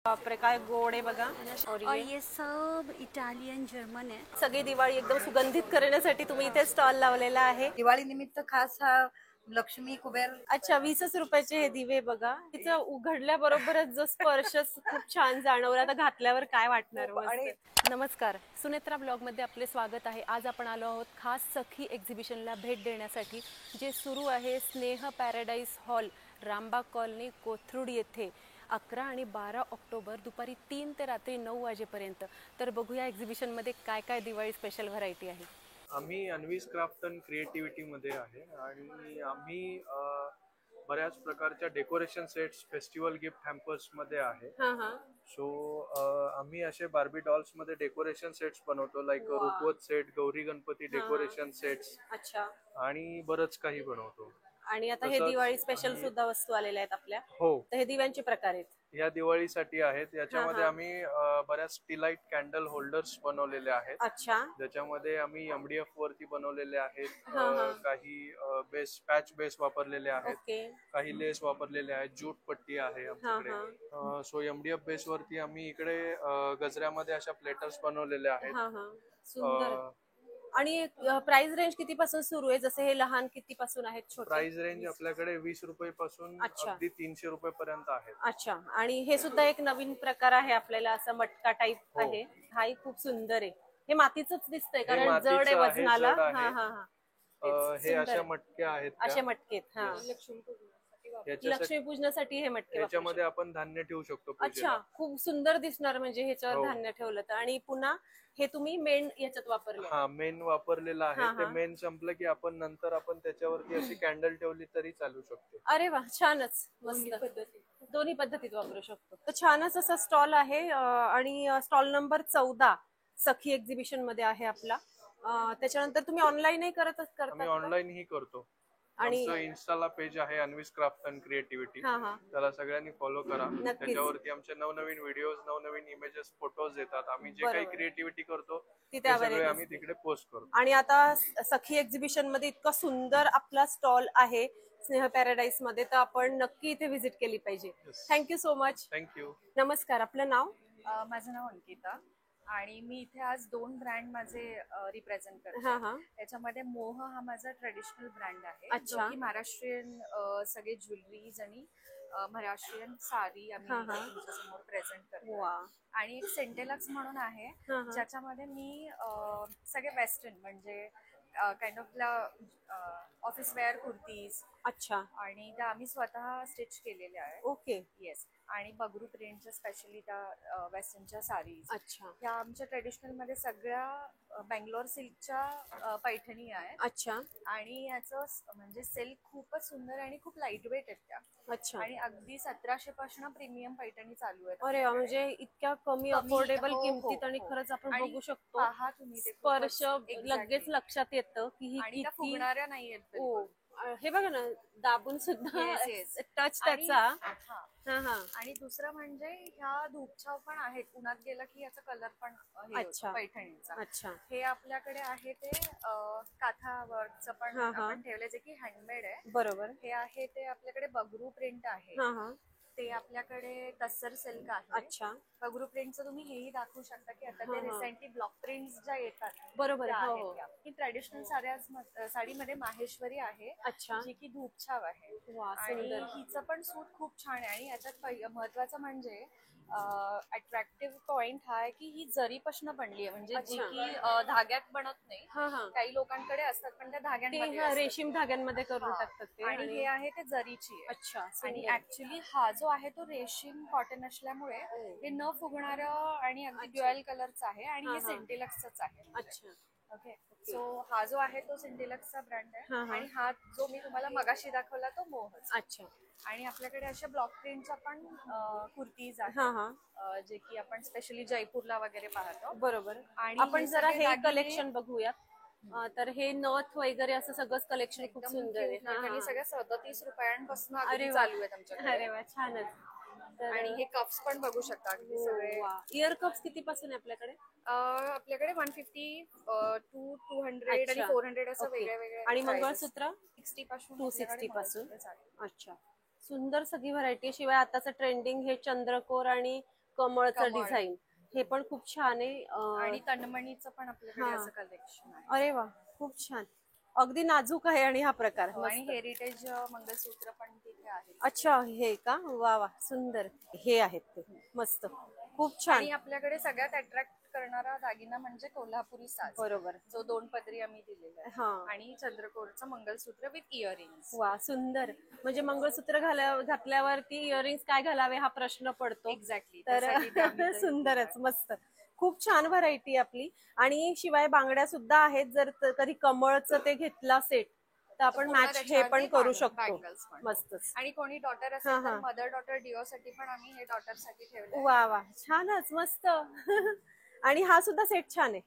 बापरे काय गोड आहे बघा. और ये सब इटालियन जर्मन है. सगळी दिवाळी एकदम सुगंधित करण्यासाठी तुम्ही इथे स्टॉल लावलेला आहे. दिवाळी निमित्त खास हा लक्ष्मी कुबेर. अच्छा 20 रुपयाचे हे दिवे बघा. तिचं उघडल्याबरोबरच जो स्पर्शच खूप छान जाणवला. आता घातल्यावर काय वाटणार. नमस्कार, सुनेत्रा ब्लॉग मध्ये आपले स्वागत आहे. आज आपण आलो आहोत खास सखी एक्झिबिशनला भेट देण्यासाठी, जे सुरू आहे स्नेह paradise hall, Rambagh colony, Kothrud येथे 11 आणि 12 ऑक्टोबर दुपारी 3 ते रात्री 9 वाजेपर्यंत. तर बघूया एक्झिबिशनमध्ये काय काय दिवाळी स्पेशल व्हरायटी आहे. आम्ही अन्वीज क्राफ्ट अँड क्रिएटिव्हिटी मध्ये आहे आणि आम्ही बऱ्याच प्रकारच्या decoration sets festival gift hampers मध्ये आहे. सो आम्ही असे बार्बी डॉल्स मध्ये डेकोरेशन सेट्स बनवतो, लाईक रुखवत set, Gauri Ganpati decoration sets. अच्छा. आणि बरंच काही बनवतो. आणि आता हे दिवाळी स्पेशल सुद्धा वस्तू आलेल्या आहेत आपल्या. हो, तर हे दिव्यांचे प्रकार आहेत. या दिवाळीसाठी आहेत. याच्यामध्ये आम्ही बऱ्याच स्टीलाइट कॅन्डल होल्डर्स बनवलेले आहेत. अच्छा. ज्याच्यामध्ये आम्ही MDF वरती बनवलेले आहेत. काही पॅच बेस वापरलेले आहेत, काही लेस वापरलेले आहेत, ज्यूट पट्टी आहे आमच्याकडे. सो MDF बेस वरती आम्ही इकडे गजऱ्यामध्ये अशा प्लेटर्स बनवलेले आहेत. आणि प्राइस रेंज किती पासून सुरू आहे? जसे हे लहान किती पासून आहेत? छोटे प्राइस रेंज आपल्याकडे 20 रुपये पासून अगदी 300 रुपये पर्यंत आहे. अच्छा. आणि हे सुद्धा एक नवीन प्रकार आहे आपल्याला, असा मटका टाइप आहे. हाही खूप सुंदर आहे. हे मातीचंच दिसतंय कारण जड आहे वजनाला. हे अशा मटक्या आहेत, असे मटके. लक्ष्मी पूजनासाठी हे मटके. याच्यामध्ये आपण धान्य ठेवू शकतो. अच्छा, खूप सुंदर दिसणार म्हणजे ह्याच्यावर धान्य ठेवलं तर. आणि पुन्हा हे तुम्ही मेन याच्यात वापरले? हा, मेन वापरलेलं आहे. ते मेन संपलं की आपण नंतर त्याच्यावरती अशी कॅन्डल ठेवली तरी चालू शकते. अरे वा, छानच. मस्त, दोन्ही पद्धतीत वापरू शकतो. तर छानच असा स्टॉल आहे. आणि स्टॉल नंबर 14 सखी एक्झिबिशन मध्ये आहे आपला. त्याच्यानंतर तुम्ही ऑनलाईनही करता? आम्ही ऑनलाईन ही करतो. आणि इन्स्टाला पेज आहे अन्वीज क्राफ्ट अँड क्रिएटिव्हिटी. त्याला सगळ्यांनी फॉलो करा. त्याच्यावरती आमचे नवनवीन व्हिडिओज, नवनवीन इमेजेस, फोटोज येतात. आम्ही जे काही क्रिएटिव्हिटी करतो ते सगळे आम्ही तिकडे पोस्ट करतो. आणि आता सखी एक्झिबिशन मध्ये इतका सुंदर आपला स्टॉल आहे स्नेह पॅराडाईज मध्ये, तर आपण नक्की इथे व्हिजिट केली पाहिजे. Thank you so much. थँक्यू. नमस्कार, आपलं नाव? माझं नाव अंकिता आणि मी इथे आज 2 ब्रँड माझे रिप्रेझेंट करते. त्याच्यामध्ये मोह हा माझा ट्रेडिशनल ब्रँड आहे, जो की महाराष्ट्रीयन सगळे ज्वेलरीज आणि महाराष्ट्रीयन साडी आम्ही तुमच्यासमोर प्रेझेंट करतो. आणि एक सेंटेलक्स म्हणून आहे, ज्याच्यामध्ये मी सगळे वेस्टर्न म्हणजे kind of office wear kurtis. अच्छा. आणि त्या आम्ही स्वतः स्टिच केलेल्या आहेत. ओके. येस. आणि बगरू प्रिंटच्या स्पेशली त्या वेस्टर्नच्या साडीज. अच्छा. ह्या आमच्या ट्रेडिशनल मध्ये सगळ्या बेंगलोर सिल्कच्या पैठणी आहेत. अच्छा. आणि याचं म्हणजे सिल्क खूपच सुंदर आणि खूप लाईट वेट आहेत त्या. अच्छा. आणि अगदी 1700 पासून प्रीमियम पैठणी चालू आहेत. अरे म्हणजे इतक्या कमी अफोर्डेबल किमतीत. आणि खरंच आपण बघू शकतो, पहा तुम्ही ते स्पर्श लगेच लक्षात येतं की ही किती फुगणाऱ्या नाहीयेत. हे बघा ना, दाबून सुद्धा टच त्याचा. आणि दुसरं म्हणजे ह्या धूपछाव पण आहेत. उन्हात गेला की याचा कलर पण पैठणीचा. अच्छा. हे आपल्याकडे आहे ते काथा वर्कचं पण आपण ठेवले, जे की हँडमेड आहे. बरोबर. हे आहे ते आपल्याकडे बगरू प्रिंट आहे. ते आपल्याकडे टस्सर सिल्क आहे. अच्छा. बगरू प्रिंटचं तुम्ही हेही दाखवू शकता की आता ते रिसेंटली ब्लॉक प्रिंट्स ज्या येतात. बरोबर. ही ट्रेडिशनल साडीमध्ये माहेश्वरी आहे. अच्छा. जी की धूपछाव आहे. आणि हिचं पण सूट खूप छान आहे. आणि याच्यात महत्वाचं म्हणजे अट्रॅक्टिव्ह पॉइंट हा आहे की ही जरीपासून बनली आहे, म्हणजे जी की धाग्यात बनत नाही. काही लोकांकडे असतात पण त्या धाग्यांमध्ये, रेशीम धाग्यांमध्ये करून टाकतात ते. आणि हे आहे ते जरीची आहे. अच्छा. आणि ऍक्च्युली हा जो आहे तो रेशीम कॉटन असल्यामुळे हे न फुगणारं आणि अगदी ड्युअल कलरचा आहे. आणि हे सेंटेलक्सच आहे. अच्छा. ओके. सो हा जो आहे तो सेंटेलक्सचा ब्रँड आहे. आणि हा जो मी तुम्हाला मगाशी दाखवला तो मोह. अच्छा. आणि आपल्याकडे अशा ब्लॉक प्रिंटच्या पण कुर्तीज आहेत, जे की आपण स्पेशली जयपूरला वगैरे पाहतो. बरोबर. आणि आपण जरा हे कलेक्शन बघूया. तर हे नथ वगैरे असं सगळंच कलेक्शन खूप सुंदर आहे. आणि सगळ्या 37 रुपयांपासून चालू आहेत आमच्याकडे. अरे वा, छानच. आणि हे कप्स पण बघू शकता अगदी सगळे. इयर कप्स किती पासून आहे आपल्याकडे? आपल्याकडे 150 to 200 आणि 400 असं वेगळे वेगळे. आणि मंगळसूत्र 60 पासून 260 पासून. अच्छा. सुंदर सगळी व्हरायटी. शिवाय आताचं ट्रेंडिंग हे चंद्रकोर आणि कमळचं कमळ. डिझाईन हे पण खूप छान आहे आणि तन्मणीचं पण आपल्याकडे हा. असं कलेक्शन आहे. अरे वा खूप छान, अगदी नाजूक आहे आणि हा प्रकार आणि मस्त. हेरिटेज मंगळसूत्र पण तिथे आहे. अच्छा हे का, वा वा सुंदर, हे आहेत ते मस्त, खूप छान. आणि आपल्याकडे सगळ्यात अट्रॅक्ट करणारा दागिना म्हणजे कोल्हापुरी साज, बरोबर. जो 2 पदरी आम्ही दिलेला आहे. हा. आणि चंद्रकोरचं मंगळसूत्र विथ इयरिंग्स. वा सुंदर, म्हणजे मंगळसूत्र घातल्यावरती इयरिंग्स काय घालावे हा प्रश्न पडतो. एक्झॅक्टली. तर सुंदरच, मस्त, खूप छान व्हरायटी आपली. आणि शिवाय बांगड्या सुद्धा आहेत, जर कधी कमळचं ते घेतला सेट तर आपण मॅच हे पण करू शकतो. मस्तच. आणि कोणी डॉटर हा, असेल तर हा. मदर डॉटर डिओ साठी पण आम्ही हे डॉटर साठी ठेवलं. वा वा छानच मस्त. आणि हा सुद्धा सेट छान आहे.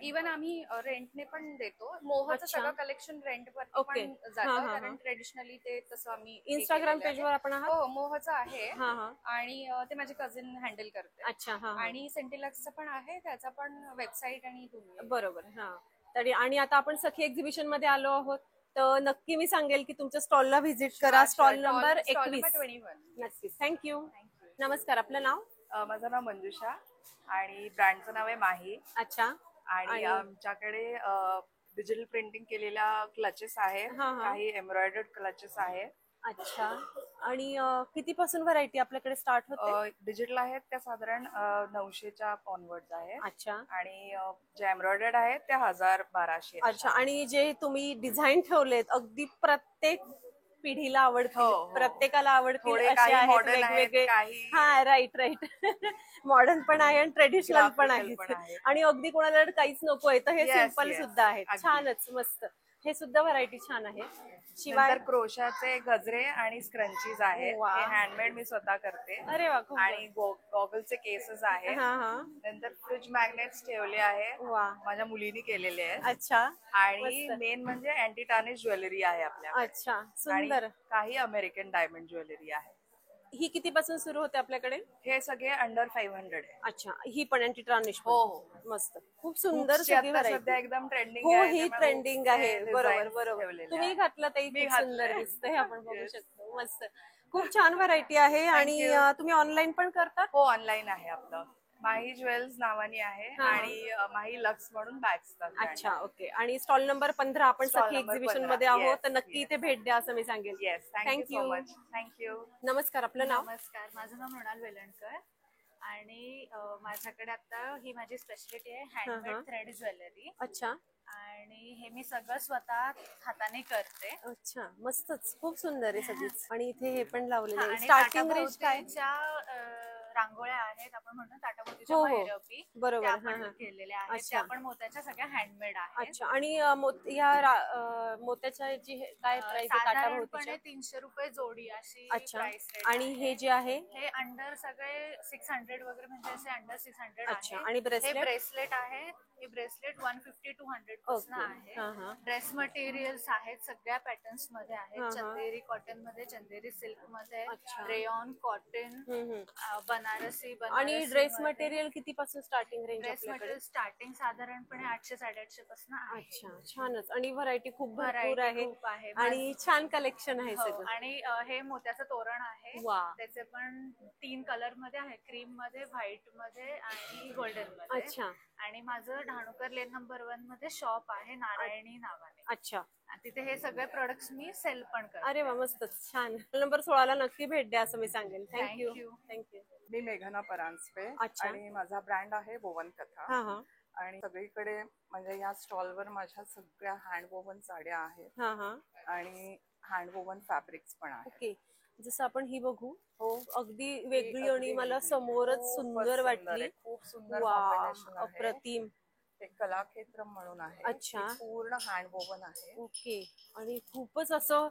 इवन आम्ही रेंटने पण देतो. मोहचं अच्छा. सगळं कलेक्शन रेंटवर ओके. पण हा, जातं, हा, कारण हा. ट्रेडिशनली ते तसं आम्ही हे इंस्टाग्राम केलेलं आहे. पेजवर आपण आहात. हो, मोहचं आहे. हा हा. आणि ते माझे कझिन हँडल करते. अच्छा हा हा. आणि सेंटिलक्सचं पण आहे, त्याचा पण वेबसाईट आणि तुम्ही. बरोबर. हा. तरी आणि आता आपण सखी एक्झिबिशन मध्ये आलो आहोत, तर नक्की मी सांगेल की तुमच्या स्टॉलला व्हिजिट करा. Stall number 21. 21. नक्कीच. थँक्यू. नमस्कार, आपलं नाव? माझं नाव मंजुषा आणि ब्रँडचं नाव आहे माही. अच्छा. आणि आमच्याकडे डिजिटल प्रिंटिंग केलेल्या क्लचेस आहे, हा, हा. काही एम्ब्रॉयडर्ड क्लचेस आहे. अच्छा. आणि कितीपासून व्हरायटी आपल्याकडे स्टार्ट होते? डिजिटल आहेत त्या साधारण 900च्या ऑनवर्ड्स आहे. अच्छा. आणि जे एम्ब्रॉयडर्ड आहेत त्या 1000-1200. अच्छा. आणि जे तुम्ही डिझाईन ठेवलेत अगदी प्रत्येक पिढीला आवडतील, हो, हो. प्रत्येकाला आवडतील थोडे असे काही आहेत मॉडर्न आहेत, वेगवेगळे. काही हा राईट राईट. मॉडर्न पण आहे आणि ट्रेडिशनल पण graphical पण आहे. आहे. आणि अगदी कोणाला काहीच नको तर हे Yes, सिंपल yes. सुद्धा आहेत. अगदी. छानच मस्त, हे सुद्धा व्हरायटी छान आहे. शिवाय नंतर क्रोशाचे गजरे आणि स्क्रंचीज आहेत, वा. हे हँडमेड मी स्वतः करते. अरे वा खूप. आणि गॉगलचे केसेस आहेत. हा हा. नंतर फ्रिज मॅग्नेट्स ठेवले आहे, वा. माझ्या मुलीने केलेले आहेत. अच्छा. आणि मस्त. मेन म्हणजे अँटी टार्निश ज्वेलरी आहे आपल्याकडे. अच्छा आणि सुंदर. काही अमेरिकन डायमंड ज्वेलरी आहे. ही कितीपासून सुरू होते आपल्याकडे? हे सगळे अंडर 500 आहे. अच्छा. ही पण अँटी ट्रान्झिश. हो, हो. मस्त, खूप सुंदर Hoops ची सगळी आता व्हरायटी. सध्या एकदम ट्रेंडिंग हो आहे. ही त्यामुळे ट्रेंडिंग hoops आहे. चे बरोबर designs बरोबर. ठेवलेले तुम्ही आहेत. घातलं तरी मी खूप सुंदर घातलंय. दिसतंय, हे आपण बघू Yes. शकतो. मस्त, खूप छान व्हरायटी आहे. आणि you. तुम्ही ऑनलाईन पण करतात? हो, ऑनलाईन आहे आपलं. माही ज्वेल्स नावाने आहे. हा. आणि माही लक्स म्हणून बॅग्स. अच्छा ओके. आणि स्टॉल नंबर 15 आपण Stall सखी number एक्झिबिशन 15. मध्ये आहोत, Yes, तर नक्की yes. इथे भेट द्या असं मी सांगेल. Yes, thank you so much. Thank you. नमस्कार, आपलं नाव? नमस्कार, माझं नाव मृणाल वेलणकर. आणि माझ्याकडे आता ही माझी स्पेशालिटी आहे, हँडमेड थ्रेड ज्वेलरी. अच्छा. आणि हे मी सगळं स्वतः हाताने करते. अच्छा मस्तच, खूप सुंदर आहे सगळीच. आणि इथे हे पण लावलेलं आहे. आणि स्टार्टिंग रेंज काय? ताटाभोवतीच्या रांगोळ्या आहेत, आपण म्हणतो ताटाभोवतीच्या हो, हो. महिरपी, बरोबर. त्या हा, आपण हा. केलेल्या आहेत. अच्छा. त्या पण मोत्याच्या सगळ्या हँडमेड आहेत. अच्छा. आणि मोत्याच्या जी काय प्राइस आहे साधारणपणे ताटाभोवतीच्या? 300 रुपये जोडी अशी अच्छा. Price rate. आणि हे जे आहे? हे अंडर सगळे 600 वगैरे, म्हणजे असे अंडर 600 अच्छा. आहे. आणि हे ब्रेसलेट? ब्रेसलेट आहे. हे ब्रेसलेट 150 to 100 पासून आहे. हा हा. ड्रेस मटेरियल्स आहेत, सगळ्या पॅटर्न्स मध्ये हा, आहेत. हा. चंदेरी कॉटन मध्ये, चंदेरी सिल्क मध्ये, अच्छा. Rayon cotton, Banarasi. आणि ड्रेस मटेरियल कितीपासून स्टार्टिंग रेंज ड्रेस आपल्याकडे? मटेरियल स्टार्टिंग साधारणपणे 800-850 पासून आहे. अच्छा छानच. आणि व्हरायटी खूप भरपूर Variety आहे. खूप आहे. आणि छान कलेक्शन आहे हो, सगळं. आणि हे मोत्याचं तोरण आहे. वा. त्याचे पण 3 कलर मध्ये आहे, क्रीम मध्ये, व्हाईट मध्ये आणि गोल्डन मध्ये. अच्छा. आणि माझं ढाणूकर लेन नंबर 1 मध्ये शॉप आहे, नारायणी नावाने. अच्छा. आणि तिथे हे सगळे प्रोडक्ट्स मी सेल पण करते. अरे वा मस्तच, छान. नंबर 16 ला नक्की भेट द्या असं मी सांगेल. थँक्यू. Thank you. थँक्यू. मी मेघना परांजपे. अच्छा. आणि माझा ब्रँड आहे वोवन कथा. हा हा. आणि सगळीकडे म्हणजे या स्टॉलवर माझ्या सगळ्या हँडवोवन साड्या आहेत हा हा. आणि हँडवोवन फॅब्रिक्स पण आहेत. ओके. जसं आपण ही बघू, हो, अगदी वेगळी आणि अगदी मला वेगळी. समोरच खूपच सुंदर वाटली. आहे, खूप सुंदर वा कॉम्बिनेशन आहे. अप्रतिम. ते कलाक्षेत्र म्हणून आहे. अच्छा. ती पूर्ण हँडवोवन आहे. ओके. आणि खूपच असं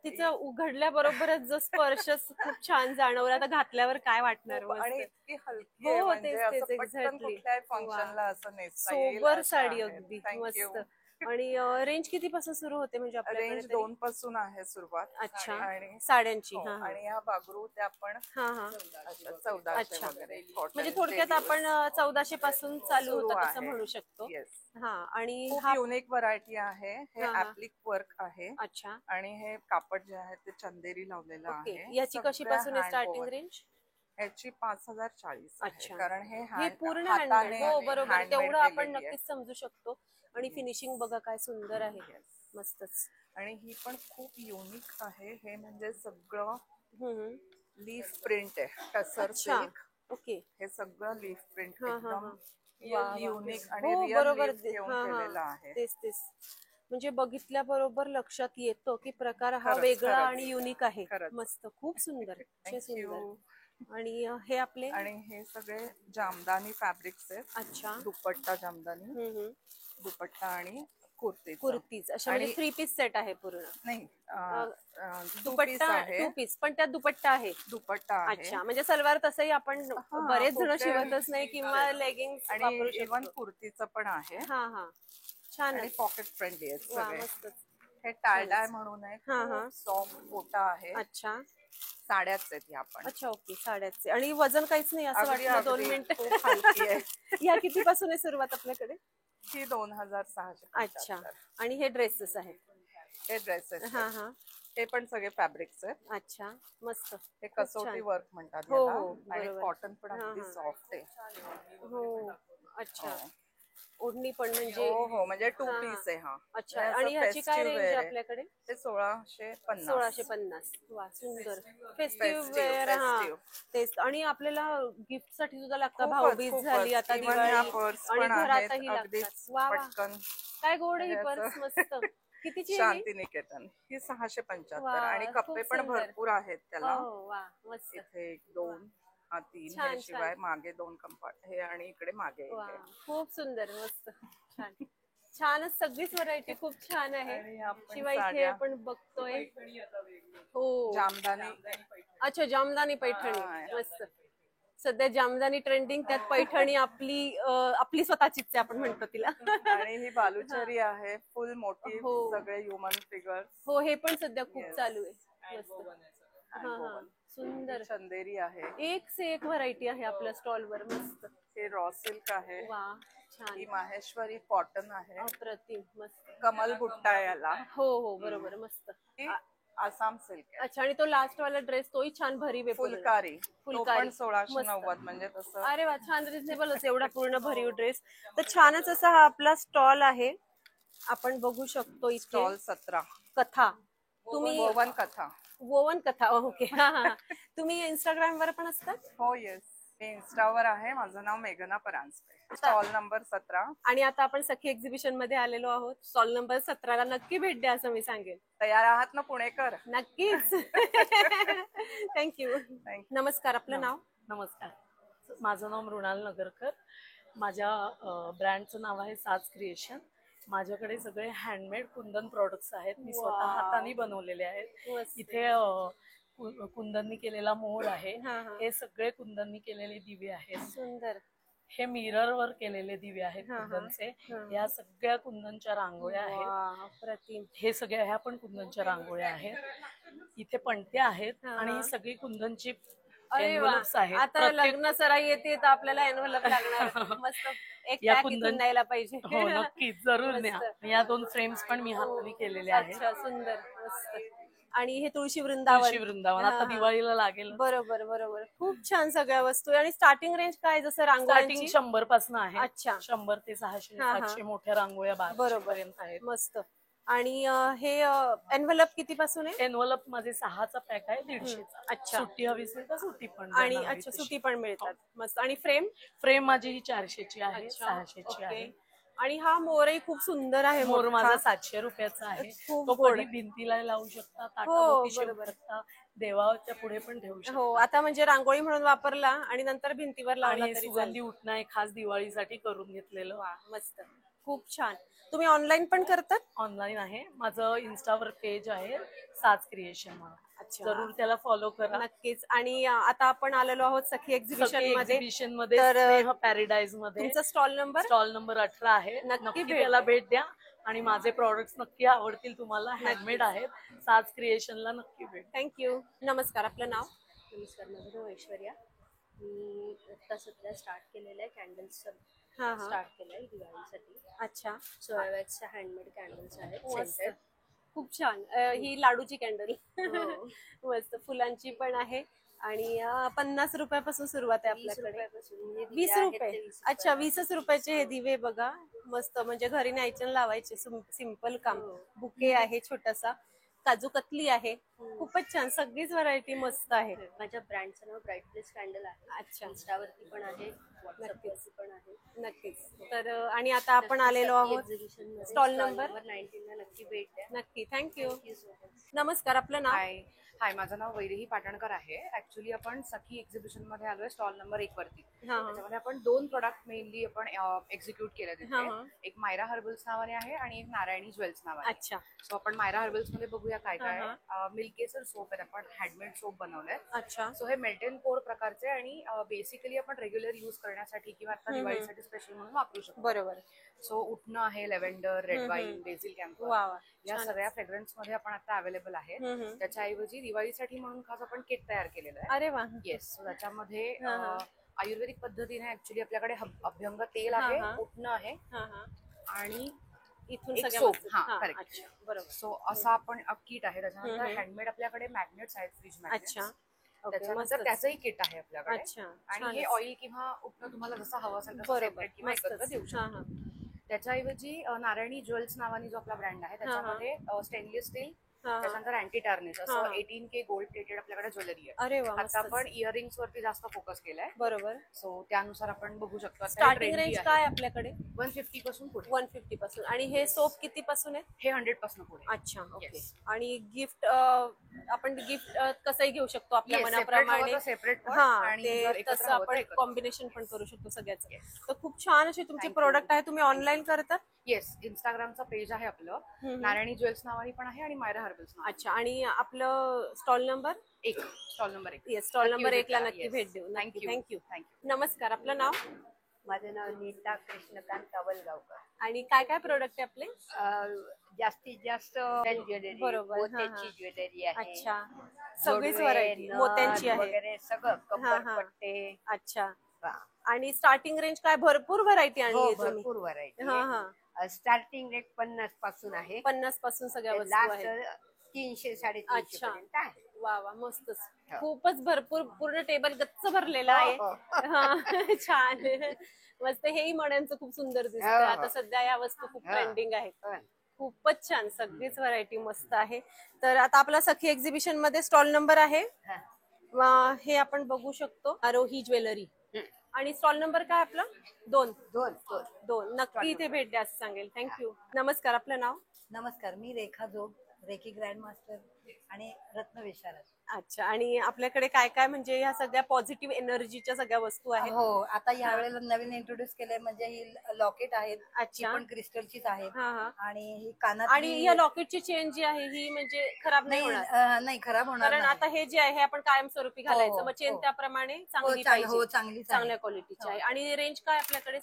तिचं उघडल्याबरोबरच जो स्पर्श खूप छान जाणवला. आता घातल्यावर काय वाटणार? आणि मस्त. इतकी हलकी हो, आहे, हो, म्हणजे तेच, असं तेच, पटकन exactly. कुठल्याही फंक्शनला असं नेसता येईल सोबर अशा साडी आहेत. अगदी Thank मस्त. you. आणि रेंज किती पासून सुरू होते म्हणजे आपल्याकडे रेंज तरी? 2 पासून आहे सुरुवात. अच्छा. आणि साड्यांची. हो, हा हा. आणि या बागरू त्या पण हा हा. 1400 अच्छा. वगैरे cotton म्हणजे थोडक्यात daily आपण 1400 पासून चालू सुरू होतं असं आहे. म्हणू शकतो. Yes. हा. आणि खूप हा. युनिक व्हरायटी आहे. हे हा, हा. ऍप्लिक वर्क आहे. अच्छा. आणि हे कापड जे आहे ते चंदेरी लावलेलं ओके. आहे. याची कशी सगळ्या पासून आहे hand स्टार्टिंग woven. रेंज? ह्याची 5040 आहे. अच्छा. कारण हे पूर्ण हाताने हँडमेड. हो बरोबर, handmade तेवढं आपण केलेली आहे. नक्कीच समजू शकतो. आणि फिनिशिंग बघा काय सुंदर आहे. मस्तच. आणि ही पण खूप युनिक आहे. हे म्हणजे सगळं हम्म. लीफ प्रिंट आहे. टसर अच्छा. सिल्क. ओके. हे सगळं लीफ प्रिंट हा, हा, एकदम हा. वा, वा. युनिक आणि हो रिअल बरोबर. लीफ घेऊन हा, हा. केलेलं आहे. तेच तेच. म्हणजे बघितल्याबरोबर लक्षात येतं की प्रकार हा खरंच, वेगळा खरंच. आणि युनिक आहे. खरंच. मस्त, खूप सुंदर. अतिशय Thank you. सुंदर. आणि हे आपले आणि हे सगळे जामदानी फॅब्रिक्स आहेत. अच्छा. दुपट्टा जामदानी, हम्म. दुपट्टा आणि कुर्ती. कुर्तीज अशा म्हणजे 3 पीस सेट आहे पूर्ण. नाही दुपट्टा आहे. 2 पीस पण त्यात दुपट्टा आहे. दुपट्टा आहे. अच्छा, म्हणजे सलवार तसही आपण बरेच जण कुठे- शिवतच नाही किंवा लेगिंग्स आणि वापरू इव्हन शकतो. कुर्तीचं पण आहे. हा हा, छान आणि आहे. पॉकेट फ्रेंडली आहेत वा, सगळे. मस्तच. हे टायडाय म्हणून आहे. हा, हा. सॉफ्ट गोटा आहे. अच्छा साड्याच आहेत ह्या पण. अच्छा, ओके. साड्याचे. आणि वजन काहीच नाही असं अगदी, वाटलं 2 अगदी. मिनिटं. खूप हलकी आहे. या किती पासून आहे सुरुवात आपल्याकडे? ही 2600. अच्छा. आणि हे ड्रेसेस आहेत. हे ड्रेसेस. हा हा. हे पण सगळे फॅब्रिक्स आहेत. अच्छा, मस्त. हे खूप कसोटी छान. वर्क म्हणतात हो, याला. हो, आणि बरोबर. कॉटन पण हा, अगदी हा. सॉफ्ट आहे. हो. अच्छा. हो. ओढणी पण म्हणजे हो हो, म्हणजे 2 हा, हा. पीस आहे हा. अच्छा. हे असं आणि ह्याची काय festive रेंज wear आहे आहे. आपल्याकडे? ते 1650. 1650. वा, सुंदर. Festive wear. हा, festive. तेच. आणि आपल्याला गिफ्ट साठी सुद्धा लागतं. खूपच, भाऊबीज खूपच. झाली आता, Even दिवाळी. ह्या पर्स आणि पण आहेत, घरातही अगदीच लागतात. वा वा, पटकन. काय गोड आहे ही म्हणजे पर्स. असं मस्त. कितीची आहे ही? शांतिनिकेतन ही 675. वा, आणि खूप कप्पे पण सुंदर. भरपूर आहेत त्याला. हो, वा, मस्त. इथे 1 2 हा 3 छान, हे शिवाय छान. मागे 2 कंपार्ट हे आणि इकडे मागे एक वा, आहे. खूप सुंदर. मस्त. छान. छानच, सगळीच व्हरायटी खूप छान आहे. आणि ह्या पण शिवाय इथे साड्या. आपण बघतोय. हो. जामदानी. अच्छा, जामदानी पैठणी. हा. मस्त. सध्या जामदानी ट्रेंडिंग, त्यात पैठणी आपली स्वतःचीच आहे, आपण म्हणतो तिला. आणि ही बालुचरी आहे. फुल मोठी. हो. सगळे ह्युमन फिगर. हो, हे पण सध्या खूप Yes. चालू आहे. मस्त. हा हा, सुंदर. चंदेरी आहे. एक से एक व्हरायटी आहे आपल्या स्टॉल वर. मस्त. हे रॉ सिल्क आहे. वा, छान. ही माहेश्वरी कॉटन आहे. अप्रतिम. मस्त. कमल बुट्टा आहे याला. हो हो, बरोबर. मस्त. ही आसाम सिल्क आहे. अच्छा. आणि तो लास्ट वाला ड्रेस तोही छान भरीव आहे पूर्ण. फुलकारी. तो फुलकारी. पण 1690. म्हणजे तसं. अरे वा, छान. रिझनेबलच एवढा पूर्ण भरीव ड्रेस. तर छानच असा हा आपला स्टॉल आहे. आपण बघू शकतो इथे. स्टॉल 17. कथा. तुम्ही वोवन कथा. वोवन कथा. ओके. हा हा. तुम्ही इंस्टाग्राम वर पण असतात? हो, येस. मी इन्स्टावर आहे. माझं नाव मेघना परांजपे. Stall number 17. आणि आता आपण सखी एक्झिबिशन मध्ये आलेलो आहोत. स्टॉल नंबर 17 ला नक्की भेट द्या असं मी सांगेन. तयार आहात ना पुणेकर? नक्कीच. थँक्यू. नमस्कार. आपलं नाव? नमस्कार, माझं नाव मृणाल नगरकर. माझ्या ब्रँडचं नाव आहे साज क्रिएशन. माझ्याकडे सगळे हँडमेड कुंदन प्रोडक्ट्स आहेत. मी स्वतः हाताने बनवलेले आहेत. इथे कुंदननी केलेला मोर आहे. हे सगळे कुंदननी केलेले दिवे आहेत. सुंदर. हे मिरर वर केलेले दिवे आहेत कुंदनचे. या सगळ्या कुंदनच्या रांगोळ्या आहेत. अप्रतिम. हे सगळ्या ह्या पण कुंदनच्या रांगोळ्या आहेत. इथे पणत्या आहेत आणि ही सगळी कुंदनची envelopes आहेत. आता लग्न सराई येते तर आपल्याला एनव्हलप लागणार. मस्त. एक या पॅक कुंदन- इथून न्यायला पाहिजे. हो, नक्कीच, जरूर न्या. या 2 फ्रेम्स पण मी हाताने केलेल्या आहेत. अच्छा, सुंदर. मस्त. आणि हे तुळशी वृंदावन. तुळशी वृंदावन आता दिवाळीला लागेल. बरोबर बरोबर. खूप छान सगळ्या वस्तू. आणि स्टार्टिंग रेंज काय? जसं स्टार्टिंग रांगोळ्यांची? 100 पासून आहे. अच्छा. 100 ते 600 700 मोठ्या रांगोळ्या 1200 पर्यंत आहेत. मस्त. आणि हे एनव्हलप किती पासून आहे? एनव्हलप माझे 6चा पॅक आहे 150चा. अच्छा. सुट्टी हवी असेल तर सुट्टी पण. आणि अच्छा, सुटी पण मिळतात. मस्त. आणि फ्रेम? फ्रेम माझी ही 400ची आहे. 600ची आहे. आणि हा मोरही खूप सुंदर आहे. मोर मोठा. माझा 700 रुपयाचा आहे. खूप तो गोड. कधी भिंतीला लावू शकता, हो, ताटाभोवती शिवू बरोबर. शकता, देवाच्या पुढे पण ठेवू शकता. हो, आता म्हणजे रांगोळी म्हणून वापरला आणि नंतर भिंतीवर लावला आणि तरी सुगंधी उठणं आहे खास दिवाळीसाठी करून घेतलेलं. वा, मस्त. खूप छान. तुम्ही ऑनलाईन पण करतात? ऑनलाईन आहे. माझं इन्स्टावर पेज आहे साज क्रिएशन म्हणून. अच्छा. जरूर त्याला फॉलो करा. नक्कीच. आणि आता आपण आलेलो आहोत सखी एक्झिबिशन मध्ये तर पॅराडाईज मध्ये. तुमचा स्टॉल नंबर 18 आहे. नक्की नक्की त्याला भेट द्या आणि माझे प्रॉडक्ट्स नक्की आवडतील तुम्हाला. हँडमेड आहेत. साज क्रिएशनला नक्की भेट. थँक्यू. नमस्कार. आपलं नाव? नमस्कार, माझं नाव ऐश्वर्या. मी आता सध्या स्टार्ट केलेलं आहे कॅन्डल्स स्टार्ट केलंय दिवाळीसाठी. अच्छा. सोयावॅक्सच्या हँडमेड कॅन्डल्स आहेत. मस्त. scented. खूप छान. ही लाडूची कॅन्डल. मस्त. फुलांची पण आहे आणि 50 रुपयापासून सुरुवात आहे 20 आपल्याकडे. रुपयापासून म्हणजे 20 दिवे आहेत रुपये. ते 20 अच्छा, 20 रुपयाचे हे दिवे बघा, मस्त. म्हणजे घरी न्यायचे आणि लावायचे, सिंपल काम. बुके आहे छोटासा, काजू कतली आहे, खूपच छान. सगळीच व्हरायटी मस्त आहे. माझ्या ब्रँडचं नाव ब्राईट प्लेस कॅन्डल आहे. अच्छा, इन्स्टावरती पण आहे, व्हॉट्सअपवरती पण आहे. नक्कीच. तर आणि आता आपण आलेलो आहोत स्टॉल नंबर 19 ला नक्की भेट द्या. नक्की. थँक्यू. Thank you so much. नमस्कार, आपलं नाव? हाय, माझं नाव वैदेही पाटणकर आहे. ऍक्च्युली आपण सखी एक्झिबिशन मध्ये आलोय स्टॉल नंबर 1 वरती. त्याच्यामध्ये आपण 2 प्रोडक्ट मेनली आपण एक्झिक्यूट केले तिथे. एक मायरा हर्बल्स नावाने आहे आणि एक नारायणी ज्वेल्स नावाने. अच्छा. सो आपण मायरा हर्बल्स मध्ये बघूया काय काय. मिल्क केसर सोप आहेत, आपण हँडमेड सोप बनवलंय. अच्छा. सो हे मेल्ट अँड पोर प्रकारचे आणि बेसिकली आपण रेग्युलर यूज करण्यासाठी किंवा आता दिवाळीसाठी स्पेशल म्हणून वापरू शकतो. बरोबर. सो उठणं आहे, lavender, red wine, BECIL camphor, या सगळ्या फ्रेग्रन्स मध्ये आपण आता अवेलेबल आहे. त्याच्याऐवजी दिवाळीसाठी म्हणून खास आपण किट तयार केलेलं आहे. अरे वा. येस. त्याच्यामध्ये आयुर्वेदिक पद्धतीने ऍक्च्युली आपल्याकडे अभ्यंग तेल आहे, उठणं आहे आणि इथून एक सगळ्या सोप. वस्तू. करेक्ट. बरोबर. सो असं आपण किट आहे. त्याच्यानंतर हँडमेड आपल्याकडे मॅग्नेट्स आहेत, फ्रीज मॅग्नेट्स. त्याच्यानंतर त्याचंही किट आहे आपल्याकडे. आणि हे ऑइल किंवा उठणं तुम्हाला जसं हवं असेल तसं सेपरेट किंवा एकत्र देऊ शकतो. त्याच्याऐवजी नारायणी ज्वेल्स नावाने जो आपला ब्रँड आहे त्याच्यामध्ये स्टेनलेस स्टील, त्याच्यानंतर अँटी टार्निश असं 18K गोल्ड प्लेटेड आपल्याकडे ज्वेलरी आहे. अरे वा. आता आपण इयरिंग्स वरती जास्त फोकस केलाय. बरोबर. सो त्यानुसार आपण बघू शकतो. स्टार्टिंग रेंज काय आपल्याकडे? 150 पासून पुढे. 150 पासून. आणि हे सोप किती पासून आहे? हे 100 पासून पुढे. अच्छा, ओके. आणि गिफ्ट आपण गिफ्ट कसंही घेऊ शकतो आपल्या मनाप्रमाणे. सेपरेट तसं आपण कॉम्बिनेशन पण करू शकतो सगळ्याच. तर खूप छान असे तुमचे प्रोडक्ट आहे. तुम्ही ऑनलाईन करतात? येस. इंस्टाग्रामचं पेज आहे आपलं, नारायणी ज्वेल्स नावाने पण आहे आणि मायरा हर्बल्स. अच्छा. आणि आपलं stall number 1. Stall number 1. Yes, stall number 1 ला नक्की भेट देऊ. थँक्यू. नमस्कार, आपलं नाव? माझं नाव नीता कृष्णकांत तवलगावकर. आणि काय काय प्रोडक्ट आहे आपले? जास्तीत जास्त ज्वेलरी, मोत्याची ज्वेलरी आहे. अच्छा. सगळीच व्हरायटी मोत्यांची आहे वगैरे सगळं, कपडे. अच्छा. आणि स्टार्टिंग रेंज काय? भरपूर व्हरायटी आणली. भरपूर व्हरायटी. स्टार्टिंग रेट 50 पासून आहे. 50 पासून सगळ्या वस्तू आहेत. 300-350 पर्यंत आहे. वा वा, मस्तच. खूपच भरपूर, पूर्ण टेबल गच्च भरलेला आहे. छान, मस्त. हेही मण्यांचं खूप सुंदर दिसतं. आता सध्या या वस्तू खूप ट्रेंडिंग आहेत. खूपच छान, सगळीच व्हरायटी मस्त आहे. तर आता आपला सखी एक्झिबिशन मध्ये स्टॉल नंबर आहे, हे आपण बघू शकतो, आरोही ज्वेलरी. आणि स्टॉल नंबर काय आपला? 2. नक्की इथे भेट द्या असं सांगेल. थँक्यू. नमस्कार, आपलं नाव? नमस्कार, मी रेखा जोग, रेकी ग्रँड मास्टर आणि रत्नविशारद. अच्छा. आणि आपल्याकडे काय काय म्हणजे ह्या सगळ्या पॉझिटिव्ह एनर्जीच्या सगळ्या वस्तू आहेत? हो, आता या वेळेला नवीन इंट्रोड्यूस केलंय. म्हणजे ही लॉकेट आहेत. अच्छा. पण क्रिस्टलचीच आहेत. आणि ही कानात. आणि या लॉकेटची चेन जी आहे ही म्हणजे खराब नाही होणार? नाही, खराब होणार. कारण आता हे जे आहे आपण कायमस्वरूपी घालायचं, मग चेन त्याप्रमाणे चांगली पाहिजे, चांगल्या क्वालिटीची आहे. आणि रेंज काय आपल्याकडे?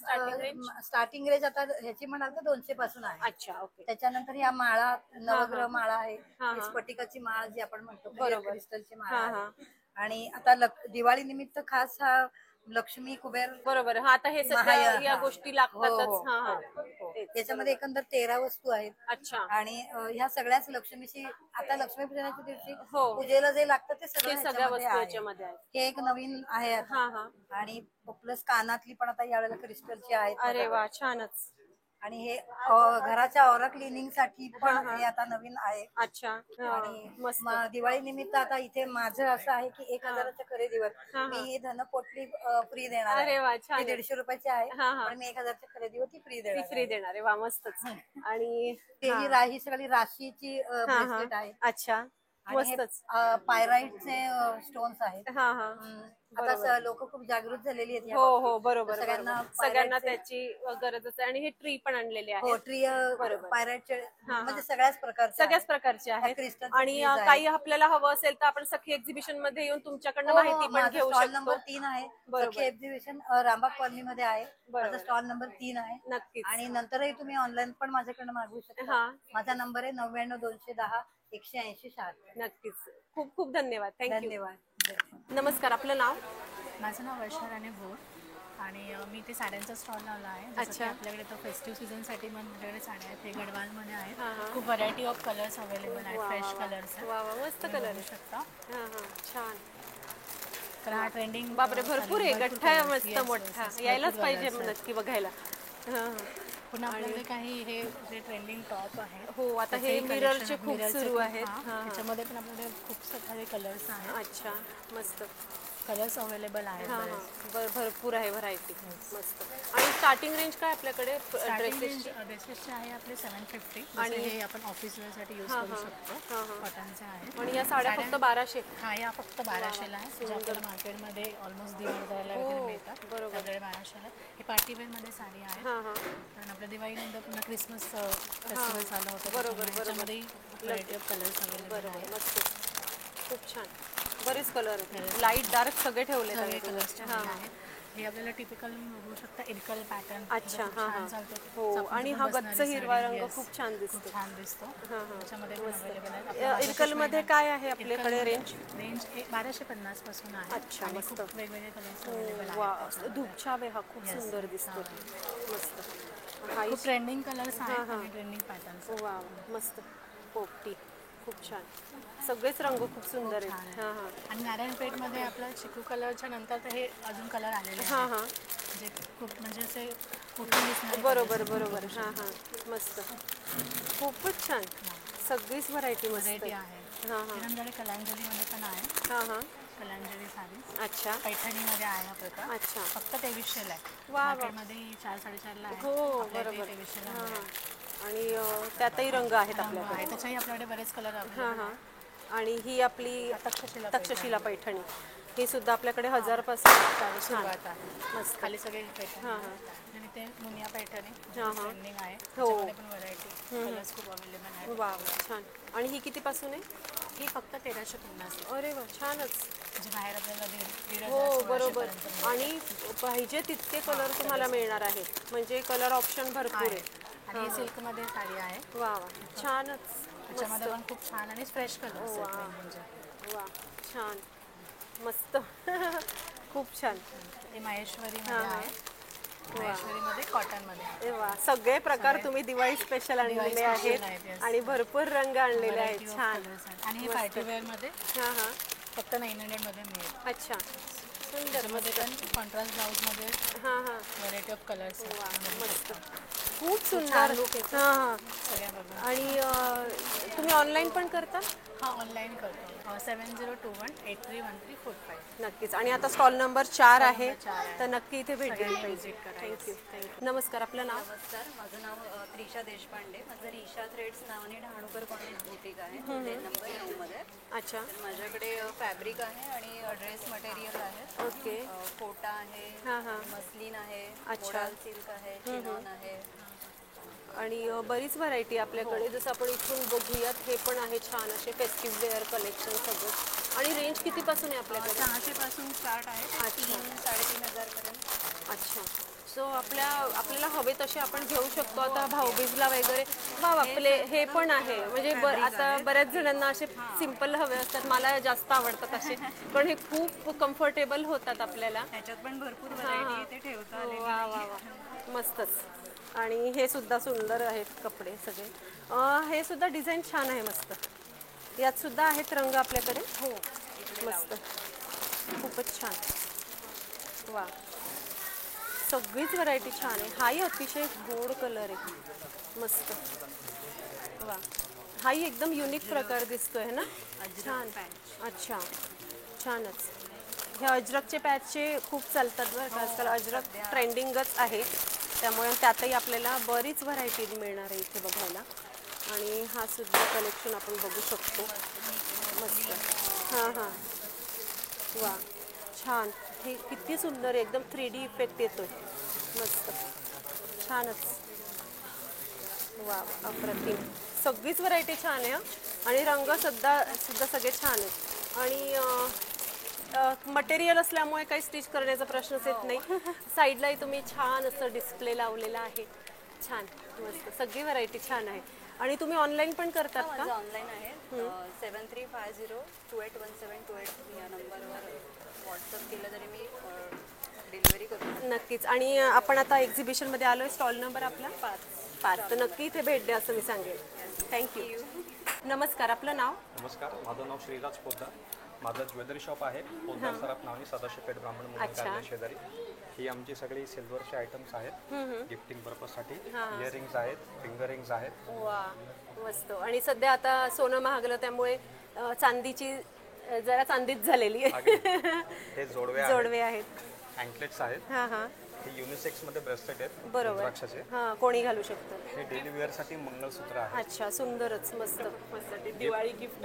स्टार्टिंग रेंज आता ह्याची म्हणाल तर 200 पासून आहे. अच्छा, ओके. त्याच्यानंतर या माळा, नवग्रह माळा आहे, स्फटिकाची माळ जी आपण म्हणतो, क्रिस्टलची माळ आहे. आणि आता दिवाळी निमित्त खास हा लक्ष्मी कुबेर. बरोबर. आता हे सगळ्या या गोष्टी लागतातच. त्याच्यामध्ये एकंदर 13 वस्तू आहेत. अच्छा. आणि ह्या सगळ्याच लक्ष्मीची, आता लक्ष्मीपूजनाच्या दिवशी पूजेला जे लागतं ते सगळ्या वस्तू याच्यामध्ये आहेत. हे एक नवीन आहे आता. आणि प्लस कानातली पण आता यावेळेला क्रिस्टलची आहेत. अरे वा, छानच. आणि हे घराच्या ऑरा क्लिनिंग साठी पण हे आता नवीन आहे. अच्छा. आणि दिवाळी निमित्त आता इथे माझं असं आहे की 1000च्या खरेदीवर मी ही धनपोटली फ्री देणार आहे. अरे वा, छान. 150 रुपयाची आहे, पण मी 1000च्या खरेदीवर ती फ्री देणार आहे. वा, मस्तच. आणि ही सगळी राशीची ब्रेसलेट आहे. अच्छा, मस्तच. पायराइटचे स्टोन्स आहेत. आता लोक खूप जागृत झालेली आहेत. हो, बरोबर. सगळ्यांना त्याची गरजच आहे. आणि हे ट्री पण आणलेले आहे. ट्री पायराइटचे म्हणजे सगळ्याच प्रकारचे आहेत. आणि काही आपल्याला हवं असेल तर आपण सखी एक्झिबिशन मध्ये येऊन तुमच्याकडनं माहिती पण घेऊ शकतो. स्टॉल नंबर 3 आहे. सखी एक्झिबिशन रामबाग कॉलनी मध्ये आहे. माझा स्टॉल नंबर 3 आहे. नक्कीच. आणि नंतरही तुम्ही ऑनलाईन पण माझ्याकडनं मागवू शकता. माझा नंबर आहे 99-210-180-6. नक्कीच. खूप खूप धन्यवाद. धन्यवाद. नमस्कार, आपलं नाव? माझं नाव वर्षा राणे भोर आणि मी ते साड्यांचा स्टॉल लावला आहे. अच्छा. आपल्याकडे तो फेस्टिव्ह सीझन साठी पण माझ्याकडे साड्या आहेत. ते गडवाल मध्ये आहेत. खूप व्हरायटी ऑफ कलर्स अवेलेबल आहेत. Fresh colours. मस्त कलर शकता. छान. तर हा ट्रेंडिंग बापरे भरपूर आहे, गठ्ठा आहे मस्त मोठा, यायलाच पाहिजे नक्की बघायला. पुन्हा आपल्याकडे काही हे जे ट्रेंडिंग टॉप आहे. हो, आता हे मिररचे खूप सुरू आहेत. त्याच्यामध्ये पण आपल्याकडे खूप सारे कलर्स आहेत. अच्छा, मस्त कलर्स अवेलेबल आहेत. भरपूर आहे व्हरायटी. मस्त. आणि स्टार्टिंग रेंज काय आपल्याकडे ड्रेसेसचे आहे आपले 750 आणि हे आपण ऑफिस वेअर साठी यूज करू शकतो. कॉटनचे आहे. आणि या साड्या फक्त 1200. हा, या फक्त 1200 ला आहे. जे आपल्याला मार्केटमध्ये ऑलमोस्ट 1,500 वगैरे मिळतात. बरोबर, 1200 ला. हे पार्टी वेअर मध्ये साडी आहे. कारण आपल्या दिवाळीनंतर पुन्हा क्रिसमस फेस्टिवल चालू होतं. बरोबर, त्याच्यामध्ये व्हरायटी ऑफ कलर्स अवेलेबल आहेत. मस्त, खूप छान. बरेच कलर लाईट डार्क सगळे ठेवले कलर्स आहेत. हे आपल्याला टिपिकल बघू शकता इरकल पॅटर्न. अच्छा, हो. आणि हा गच्च हिरवा रंग खूप छान दिसतो. त्याच्यामध्ये पण अवेलेबल आहे. इरकल मध्ये काय आहे आपल्याकडे रेंज? 1250 पासून आहे. अच्छा, मस्त. वेगवेगळे कलर्स अवेलेबल आहेत. धूपछाव हा खूप सुंदर दिसतो. मस्त. खूप ट्रेंडिंग कलर्स आहेत आणि ट्रेंडिंग पॅटर्न्स. वा, मस्त. पोपटी खूप छान. सगळेच रंग खूप सुंदर आहेत. आणि नारायणपेठमध्ये आपलं चिकू कलरच्या नंतर तर हे अजून कलर आलेले आहेत. जे खूप म्हणजे असे उठून दिसणारे. बरोबर बरोबर. मस्त, खूपच छान. सगळीच व्हरायटी आहे. आमच्याकडे कलांजलीमध्ये पण आहे. कलांजली साडी. अच्छा, पैठणीमध्ये आहे हा प्रकार. अच्छा, फक्त 2300 ला आहे. मार्केटमध्ये 4-4.5 ला आहे. हो, बरोबर. 2300 ला. आणि त्यातही रंग आहेत आपल्याकडे. त्याच्याही आपल्याकडे बरेच कलर आहेत. आणि ही आपली तक्षशिला पैठणी, ही सुद्धा आपल्याकडे 1000 पासून सुरुवात आहे. मस्त. खाली सगळे पैठणी. आणि ते मुनिया पैठणी ट्रेंडिंग आहे. त्याच्यामध्ये पण व्हरायटी कलर्स खूप अवेलेबल आहेत. वा, छान. आणि ही किती पासून आहे? ही फक्त 1350. अरे वा, छानच. म्हणजे बाहेर आपल्याला 1,500. हो, बरोबर. आणि पाहिजे तितके कलर तुम्हाला मिळणार आहेत. म्हणजे कलर ऑप्शन भरपूर आहे. आणि सिल्क मध्ये साडी आहे. वा वा, छानच. त्याच्यामध्ये पण खूप छान आणि फ्रेश कलर्स आहेत. म्हणजे वा, छान, मस्त. खूप छान. हे माहेश्वरी मध्ये आहे. माहेश्वरीमध्ये कॉटन मध्ये. वा, सगळे प्रकार तुम्ही दिवाळी स्पेशल आणलेले आहेत आणि भरपूर रंग आणलेले आहेत. छान. आणि हे पार्टी वेअर मध्ये फक्त 900 मध्ये मिळेल. अच्छा, सुंदर. मध्ये पण कॉन्ट्रास्ट ब्लाउज मध्ये व्हरायटी ऑफ कलर्स. मस्त, खूप सुंदर. आणि तुम्ही ऑनलाईन पण करता? हा, ऑनलाईन करतो. 7021831345. नक्कीच. आणि आता स्टॉल नंबर 4 आहे, तर नक्की इथे भेट द्यायला पाहिजे. थँक्यू. नमस्कार, आपलं नाव? नमस्कार, माझं नाव त्रिशा देशपांडे. माझं रिशा थ्रेड्स नावाने डहाणूकर कॉलेज बुटीक आहे. नंबर 9 मध्ये. अच्छा. माझ्याकडे फॅब्रिक आहे आणि ड्रेस मटेरियल आहे. ओके. कोटा आहे, मस्लिन आहे, मोडाल सिल्क आहे, चिनॉन आहे. आणि बरीच व्हरायटी आपल्याकडे. जसं आपण इथून बघूयात, हे पण आहे छान असे फेस्टिव्ह वेअर कलेक्शन सगळं. आणि रेंज कितीपासून आहे आपल्याकडे? 600 पासून स्टार्ट आहे. 3,000-3,500 पर्यंत. अच्छा. सो आपल्याला हवे तसे आपण घेऊ शकतो. आता भाऊबीजला वगैरे आपले हे पण आहे. म्हणजे आता बऱ्याच जणांना असे सिंपल हवे असतात. मला जास्त आवडतात असे, पण हे खूप कम्फर्टेबल होतात आपल्याला. त्याच्यात पण भरपूर व्हरायटी ते ठेवता आलेली. वा वा वा, मस्तच. आणि हे सुद्धा सुंदर आहेत कपडे सगळे. हे सुद्धा डिझाईन छान आहे, मस्त. यात सुद्धा आहेत रंग आपल्याकडे. हो, मस्त, खूपच छान. वा, सगळीच व्हरायटी छान आहे. हाही अतिशय गोड कलर आहे, मस्त. वा, हाही एकदम युनिक प्रकार दिसतोय ना. छान. अच्छा, छानच. हे अजरकचे पॅचचे खूप चालतात बरं का आजकाल. अजरक ट्रेंडिंगच आहे, त्यामुळे त्यातही आपल्याला बरीच व्हरायटी मिळणार आहे इथे बघायला. आणि हा सुद्धा कलेक्शन आपण बघू शकतो, मस्त. वा, छान. हे किती सुंदर आहे, एकदम 3D इफेक्ट येतोय, मस्त, छानच. वा, अप्रतिम. सगळीच व्हरायटी छान आहे. आणि रंग सुद्धा सगळे छान आहेत. आणि मटेरियल असल्यामुळे काही स्टिच करण्याचा प्रश्नच येत नाही. साईडलाही तुम्ही छान असं डिस्प्ले लावलेला आहे, छान, मस्त. सगळी व्हरायटी छान आहे. आणि तुम्ही ऑनलाईन पण करतात का? ऑनलाईन आहे. 7350281728 या नंबरवर व्हॉट्सअप केलं तरी मी डिलिव्हरी करतो. नक्कीच. आणि आपण आता एक्झिबिशनमध्ये आलो आहे. स्टॉल नंबर आपला 5. तर नक्की इथे भेट द्या असं मी सांगेन. थँक्यू. नमस्कार, आपलं नाव? नमस्कार, माझं नाव श्रीराज पोद्दार. माझं ज्वेलरी शॉप आहे पोद्दार सराफ नावाने सदाशिव पेठ ब्राह्मण म्हणून कार्यालय शेजारी. ही आमची सगळी सिल्वरचे आयटम्स आहेत गिफ्टिंग पर्पजसाठी. इयरिंग्स आहेत, फिंगर रिंग्स आहेत. वा मस्त. आणि सध्या आता सोनं महागलं त्यामुळे चांदीची जरा चांदीच झालेली आहे. हे जोडवे आहेत, अँकलेट्स आहेत. हा हा. हे युनिसेक्स मध्ये ब्रेसलेट आहेत. बरोबर. रुद्राक्षाचे. हा, कोणी घालू शकतं. हे डेली वेअर साठी मंगळसूत्र आहे. अच्छा, सुंदरच मस्त.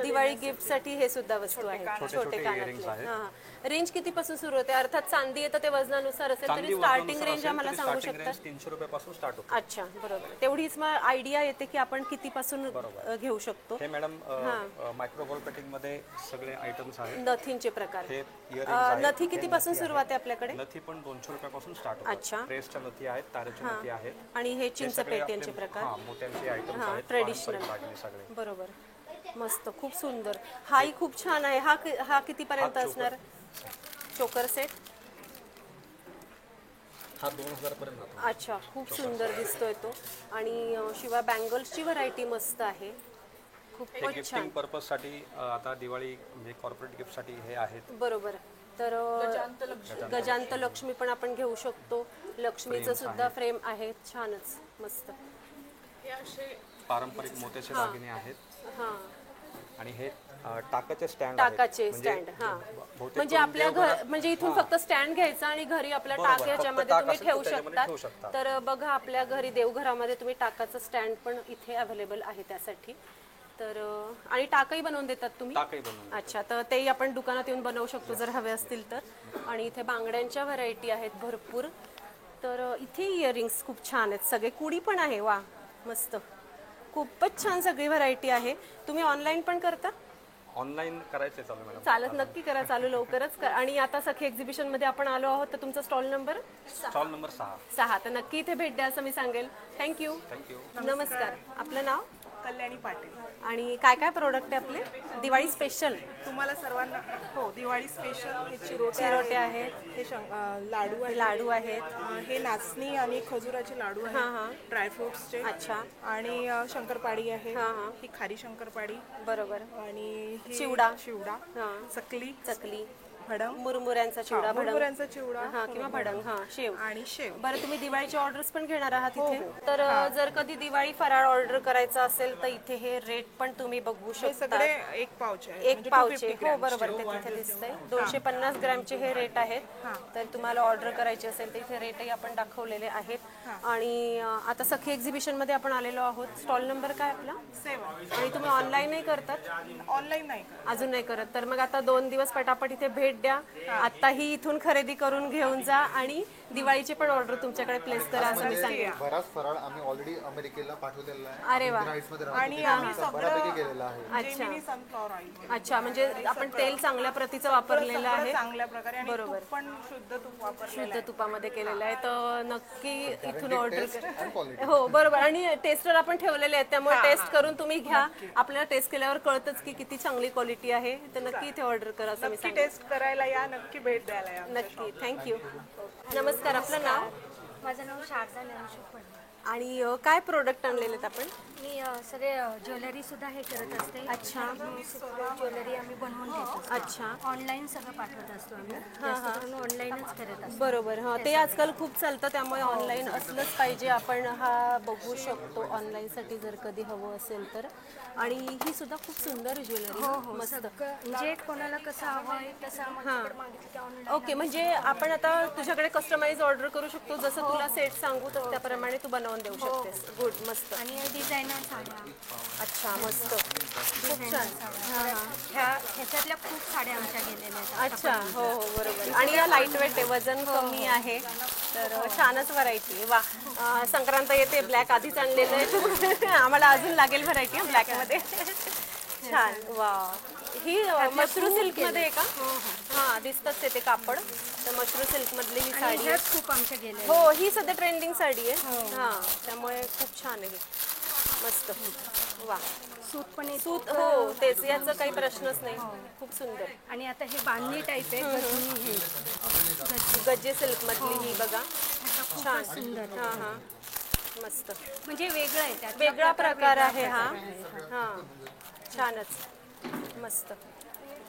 दिवाळी गिफ्ट साठी हे सुद्धा वस्तू आहेत. छोटे कानातले. हा. रेंज किती पासून सुरू होते? अर्थात चांदी येतं ते वजनानुसार असेल तरी स्टार्टिंग रेंज आम्हाला सांगू शकता? 300 रुपयापासून स्टार्ट होते. अच्छा, बरोबर. तेवढीच मग आयडिया येते की आपण किती पासून घेऊ शकतो. हे मॅडम मायक्रो गोल्ड प्लेटिंग मध्ये सगळे आयटम्स आहेत. नथींचे प्रकार. हे नथी किती पासून सुरुवात आहे आपल्याकडे? नथी पण 200 रुपयापासून स्टार्ट होते. अच्छा. प्रेसच्या नथी आहेत, तारेच्या नथी आहेत. आणि हे चिंच पेट्यांचे प्रकार. मोत्यांचे आयटम्स आहेत, ट्रेडिशनल सगळे. बरोबर. मस्त, खूप सुंदर. हाही खूप छान आहे. हा किती पर्यंत असणार? चोकर सेट हा 2000 पर्यंत. अच्छा, खूप सुंदर दिसतोय तो. आणि शिवाय बँगल्सची व्हरायटी मस्त आहे, खूपच छान. पर्पज साठी आता दिवाळी म्हणजे कॉर्पोरेट गिफ्ट साठी हे आहेत. बरोबर. तर गजांत लक्ष्मी पण आपण घेऊ शकतो. लक्ष्मीचं सुद्धा फ्रेम आहे, छानच मस्त. पारंपरिक मोत्याचे दागिने आहेत. हा. आणि हे टाकाचे स्टँड हा. म्हणजे आपल्या घर म्हणजे इथून फक्त स्टँड घ्यायचा आणि घरी आपल्या टाक याच्यामध्ये तुम्ही ठेवू शकता. तर बघा, आपल्या घरी देवघरामध्ये तुम्ही टाकाचं स्टँड पण इथे अवेलेबल आहे त्यासाठी. तर आणि टाकही बनवून देतात तुम्ही? अच्छा, तर तेही आपण दुकानात येऊन बनवू शकतो जर हवे असतील तर. आणि इथे बांगड्यांच्या व्हरायटी आहेत भरपूर. तर इथे इयरिंग्स खूप छान आहेत सगळे. कुडी पण आहे. वा मस्त, खूपच छान सगळी व्हरायटी आहे. तुम्ही ऑनलाईन पण करता? ऑनलाईन करायचे चालू मॅडम. चालत, नक्की करा चालू लवकरच. आणि आता सखी एक्झिबिशन मध्ये आपण आलो आहोत, तर तुमचा स्टॉल नंबर 6. तर नक्की इथे भेट द्या असं मी सांगेल. थँक्यू. नमस्कार. आपलं नाव? कल्याणी पाटील. आणि काय काय प्रोडक्ट आहे आपले दिवाळी स्पेशल? तुम्हाला सर्वांना हो, दिवाळी स्पेशल हे चिरोटे आहेत, हे लाडू आहेत, हे नाचणी आणि खजुराचे लाडू आहेत, ड्रायफ्रुट्सचे. अच्छा. आणि शंकरपाळी आहे, ही खारी शंकरपाळी. बरोबर. आणि चिवडा, चकली, भडंग, मुरमुऱ्यांचा चिवडा, चिवडा किंवा भडंग. शेव आणि शेव. बरं, तुम्ही दिवाळीची ऑर्डर्स पण घेणार आहात इथे? तर जर कधी दिवाळी फराळ ऑर्डर करायचं असेल तर इथे हे रेट पण तुम्ही बघू शकता. सगळे एक पावचे. हो बरोबर, ते तिथे दिसतंय. 250 ग्रॅमचे हे रेट आहेत. तर तुम्हाला ऑर्डर करायची असेल तर इथे रेटही आपण दाखवलेले आहेत. आणि आता सखी एक्झिबिशन मध्ये आपण आलेलो आहोत. स्टॉल नंबर काय आपला? 7. आणि तुम्ही ऑनलाईनही करतात? ऑनलाईन नाही, अजून नाही करत. तर मग आता 2 दिवस पटापट इथे भेट द्या. आताही इथून खरेदी करून घेऊन जा आणि दिवाळीची पण ऑर्डर तुमच्याकडे प्लेस करा असं मी सांगेन. बराच फराळ आम्ही ऑलरेडी अमेरिकेला पाठवलेला आहे. अरे वा. आणि आम्ही बऱ्यापैकी केलेला आहे. अच्छा, म्हणजे आपण तेल चांगल्या प्रतीचं वापरलेलं आहे, चांगल्या प्रकारे. बरोबर. पण शुद्ध तूप वापरलेलं शुद्ध तुपामध्ये केलेलं आहे. तर नक्की इथून ऑर्डर करा. हो बरोबर. आणि टेस्टर आपण ठेवलेले आहेत, त्यामुळे टेस्ट करून तुम्ही घ्या. आपल्याला टेस्ट केल्यावर कळतच की किती चांगली क्वालिटी आहे. तर नक्की इथे ऑर्डर करा असं मी सांगेन. टेस्ट करायला या, नक्की भेट द्यायला या. नक्की. थँक्यू. नमस्कार. आपलं नाव? माझं नाव शारदा ज्ञानेश्वर पडणे. आणि काय प्रोडक्ट आणलेले आहेत आपण? मी सगळे ज्वेलरी सुद्धा हे करत असते. अच्छा. ज्वेलरी आम्ही बनवून घेतो. अच्छा. ऑनलाईन सगळं पाठवत असतो आम्ही. जास्त करून ऑनलाईनच करत असतो. बरोबर. ते आजकाल खूप चालतं, त्यामुळे ऑनलाईन असलंच पाहिजे. आपण हा बघू शकतो ऑनलाईन साठी जर कधी हवं असेल तर. आणि ही सुद्धा खूप सुंदर ज्वेलरी. हो, मस्त. म्हणजे कोणाला कसं हवं आहे तसं. ओके, म्हणजे आपण आता तुझ्याकडे कस्टमाइज ऑर्डर करू शकतो. जसं तुला सेट सांगू तर त्याप्रमाणे तू बनवून देऊ शकतेस. गुड, मस्त. आणि डिझायनर साड्या. अच्छा, मस्त, खूप छान. ह्याच्यातल्या खूप साड्या आमच्या गेलेल्या आहेत. अच्छा. हो हो बरोबर. आणि या लाईट वेट आहे, वजन कमी आहे, तर छानच व्हरायटी. वा. संक्रांत येते, ब्लॅक आधीच आणलेलं आहे. आम्हाला अजून लागेल व्हरायटी ब्लॅक मध्ये. छान. वा. ही मशरू सिल्क मध्ये आहे का? हा, दिसतच ते कापड. तर मशरू सिल्क मधली ही साडी खूप आमच्या गेल्या. हो, ही सध्या ट्रेंडिंग साडी आहे. हा, त्यामुळे खूप छान आहे, मस्त. वा. सूत पण सूत. हो, तेच, याचा काही प्रश्नच नाही. खूप सुंदर. आणि आता हे बांधणी टाईप आहे, गज्जे सिल्क मधली ही बघा, छान सुंदर. हा हा, मस्त. म्हणजे वेगळं आहे, त्यात वेगळा प्रकार आहे हा. हा, छानच, मस्त.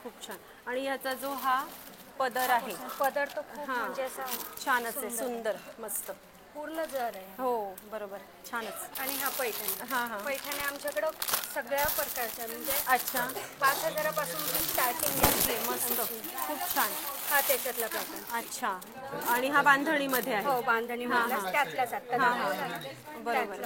खूप छान. आणि ह्याचा जो हा पदर आहे, पदर तो खूप म्हणजे असा छानच आहे, सुंदर, मस्त, पूर्ण जर आहे. हो बरोबर, छानच. आणि हा पैठणी. पैठणी आमच्याकडं सगळ्या प्रकारच्या म्हणजे अच्छा, 5,000पासून स्टार्टिंग आहे. मस्त, खूप छान. हा त्याच्यातला पॅटर्न. अच्छा, आणि हा बांधणीमध्ये आहे. हो, बांधणीमधला त्यातलाच आता. बरोबर.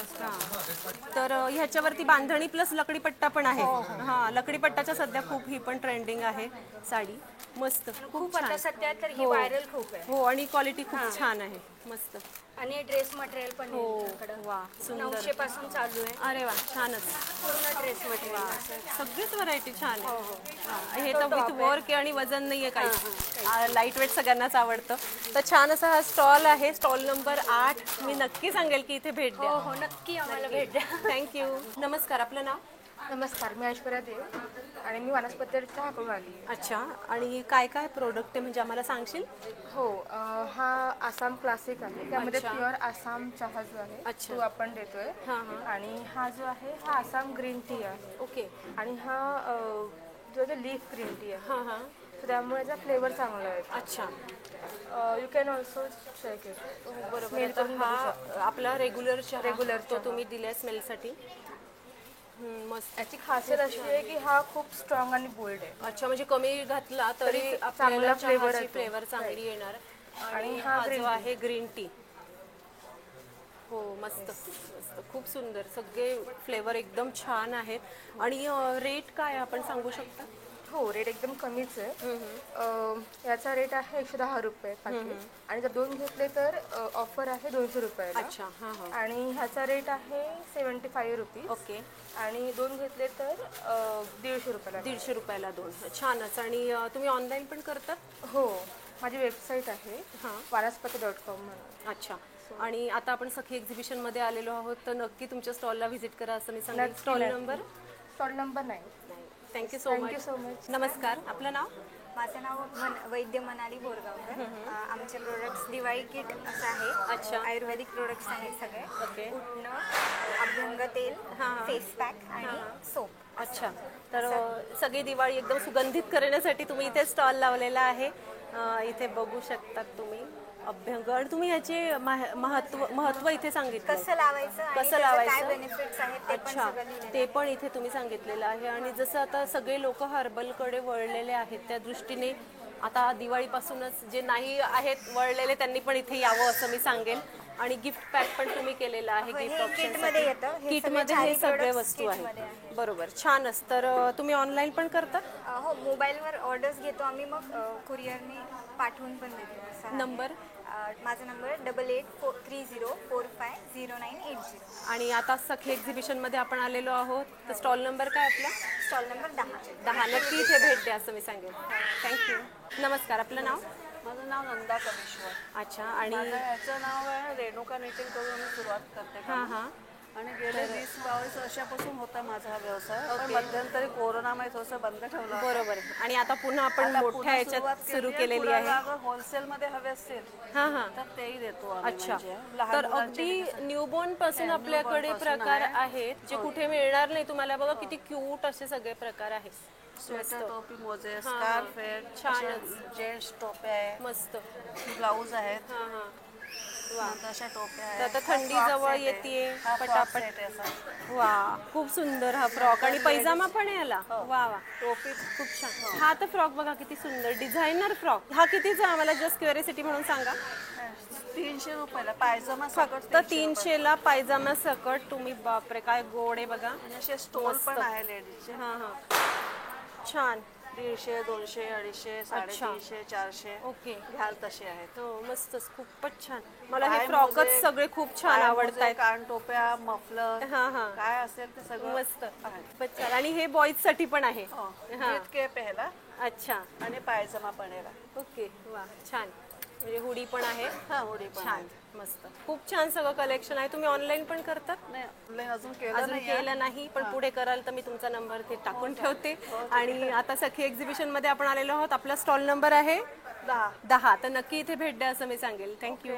तर ह्याच्यावरती बांधणी प्लस लकडीपट्टा पण आहे. हा, लकडीपट्टाच्या सध्या खूप ही पण ट्रेंडिंग आहे साडी. मस्त, खूप आता सध्या तर ही व्हायरल खूप आहे. हो, आणि क्वालिटी खूप छान आहे, मस्त. आणि ड्रेस मटेरियल पण आहे. वा, सुंदर. 900 पासून चालू आहे. अरे वा, छानच. पूर्ण ड्रेस मटेरियल, सगळीच व्हरायटी छान आहे. हे तर विथ वर्क आणि वजन नाहीये काही, लाईट वेट सगळ्यांनाच आवडतं. तर छान असा हा स्टॉल आहे, स्टॉल नंबर 8. मी नक्की सांगेल की इथे भेट द्या. हो, नक्की आम्हाला भेट द्या. थँक्यू. नमस्कार, आपलं नाव? नमस्कार, मी ऐश्वर्या देव आणि मी वनस्पतीच्या हाकून आली. अच्छा, आणि काय काय प्रोडक्ट आहे म्हणजे आम्हाला सांगशील? हो, हा आसाम क्लासिक आहे, त्यामध्ये प्युअर आसाम चहा जो आहे तो आपण देतोय. आणि हा जो आहे हा आसाम ग्रीन टी आहे. ओके. आणि हा जो लीफ ग्रीन टी आहे, त्यामुळे याचा फ्लेवर चांगला आहे. अच्छा, you can also check it. बरोबर. हा आपला रेग्युलर तो तुम्ही दिलाय स्मेलसाठी. मस्त. याची खासियत अशी आहे की हा खूप स्ट्रॉंग आणि बोल्ड आहे. अच्छा, म्हणजे कमी घातला तरी चांगला फ्लेवर चांगली येणार. आणि हा जो आहे ग्रीन टी, हो मस्त मस्त, खूप सुंदर. सगळे फ्लेवर एकदम छान आहेत. आणि रेट काय आपण सांगू शकता? हो, रेट एकदम कमीच आहे. याचा रेट आहे 110 रुपये पाकिट. आणि जर 2 घेतले तर ऑफर आहे 200 रुपये. अच्छा, आणि ह्याचा रेट आहे 75 रुपीज. ओके. आणि 2 घेतले तर 150 रुपयाला. 150 रुपयाला 2. छानच. आणि तुम्ही ऑनलाईन पण करता? हो, माझी वेबसाईट आहे वनस्पती.com म्हणून. अच्छा. आणि आता आपण सखी एक्झिबिशनमध्ये आलेलो आहोत, तर नक्की तुमच्या स्टॉलला व्हिजिट करा असं मी सांगेन. Stall number 9. Thank you so much. नमस्कार, आपलं नाव? माझं नाव वैद्य मनाली बोरगावकर. आमचे प्रोडक्ट्स दिवाळी किट असं आहे. अच्छा. आयुर्वेदिक प्रोडक्ट्स आहेत सगळे. ओके. उठणं, अभ्यंग तेल, फेस पॅक आणि सोप. अच्छा, तर सगळी दिवाळी एकदम सुगंधित करण्यासाठी तुम्ही इथे स्टॉल लावलेला आहे. इथे बघू शकतात तुम्ही अभ्यंग. आणि तुम्ही याचे महत्व इथे सांगितलं, कसं लावायचं, काय बेनिफिट्स आहेत ते पण सगळं लिहिलेलं. ते पण इथे तुम्ही सांगितलेलं आहे. आणि जसं आता सगळे लोक हर्बलकडे वळलेले आहेत, त्या दृष्टीने आता दिवाळीपासूनच जे नाही आहेत वळलेले त्यांनी पण इथे यावं असं मी सांगेन. आणि गिफ्ट पॅक पण तुम्ही केलेलं आहे. गिफ्ट ऑप्शन किटमध्ये हे सगळे वस्तू आहेत. बरोबर, छानच. तर तुम्ही ऑनलाईन पण करता? हो, मोबाईलवर ऑर्डर्स घेतो आम्ही, मग कुरिअरने पाठवून पण देतो. नंबर? माझा नंबर 8830450980. आणि आता सखी एक्झिबिशनमध्ये आपण आलेलो आहोत, तर स्टॉल नंबर काय आपला? Stall number 10. नक्की इथे भेट द्या असं मी सांगेन. थँक्यू. नमस्कार, आपलं नाव? माझं नाव नंदा कमेश्वर. अच्छा. आणि याचं नाव आहे रेणुका निटिंग करून मी सुरुवात करते. आणि गेले 20-22 वर्षापासून होता माझा हा व्यवसाय. पण मध्यंतरी कोरोनामुळे थोडंसं बंद ठेवला. बरोबर. आणि आता पुन्हा आपण मोठ्या याच्यात सुरू केलेली आहे. होलसेल मध्ये हवे असतील तर तेही देतो. अच्छा, तर अगदी न्यूबॉर्न पासून आपल्याकडे प्रकार आहेत जे कुठे मिळणार नाही तुम्हाला. बघा किती क्यूट असे सगळे प्रकार आहेत. स्वेटर, टोपी, मोजे, स्कार्फ आहे, छान जेंट्स टोप्या आहे, मस्त ब्लाऊज आहेत. अशा टोप्या आहेत. आता थंडी जवळ येते पटापट. वा, खूप सुंदर हा फ्रॉक. आणि पैजामा पण आहे याला. वा वा, टोपी खूप छान. हा तर फ्रॉक बघा किती सुंदर डिझायनर फ्रॉक. हा कितीचा आम्हाला जस्ट क्युरिओसिटी म्हणून सांगा? 300 रुपयाला पायजामा फक्त 300ला पायजामा सकट. तुम्ही बापरे काय गोड आहे बघा. आणि असे स्टोल पण आहे लेडीजचे. छान. 150, 200, 250, 350, 400. ओके, घाल तसे आहेत. हो, मस्तच, खूपच छान. मला हे फ्रॉकच सगळे खूप छान आवडतात. कान टोप्या, मफलर, काय असेल ते सगळं मस्त खूपच छान. आणि हे बॉईज साठी पण आहे. केप आहे. अच्छा. आणि पायजमा पण आहे. ओके, वा, छान. म्हणजे हुडी पण आहे. हुडी पण छान, मस्त, खूप छान सगळं कलेक्शन आहे. तुम्ही ऑनलाईन पण करतात? नाही, ऑनलाईन अजून केलं नाही, पण पुढे कराल तर मी तुमचा नंबर ते टाकून ठेवते. आणि आता सखी एक्झिबिशन मध्ये आपण आलेलो आहोत. आपला स्टॉल नंबर आहे 10. तर नक्की इथे भेट द्या असं मी सांगेल. थँक्यू.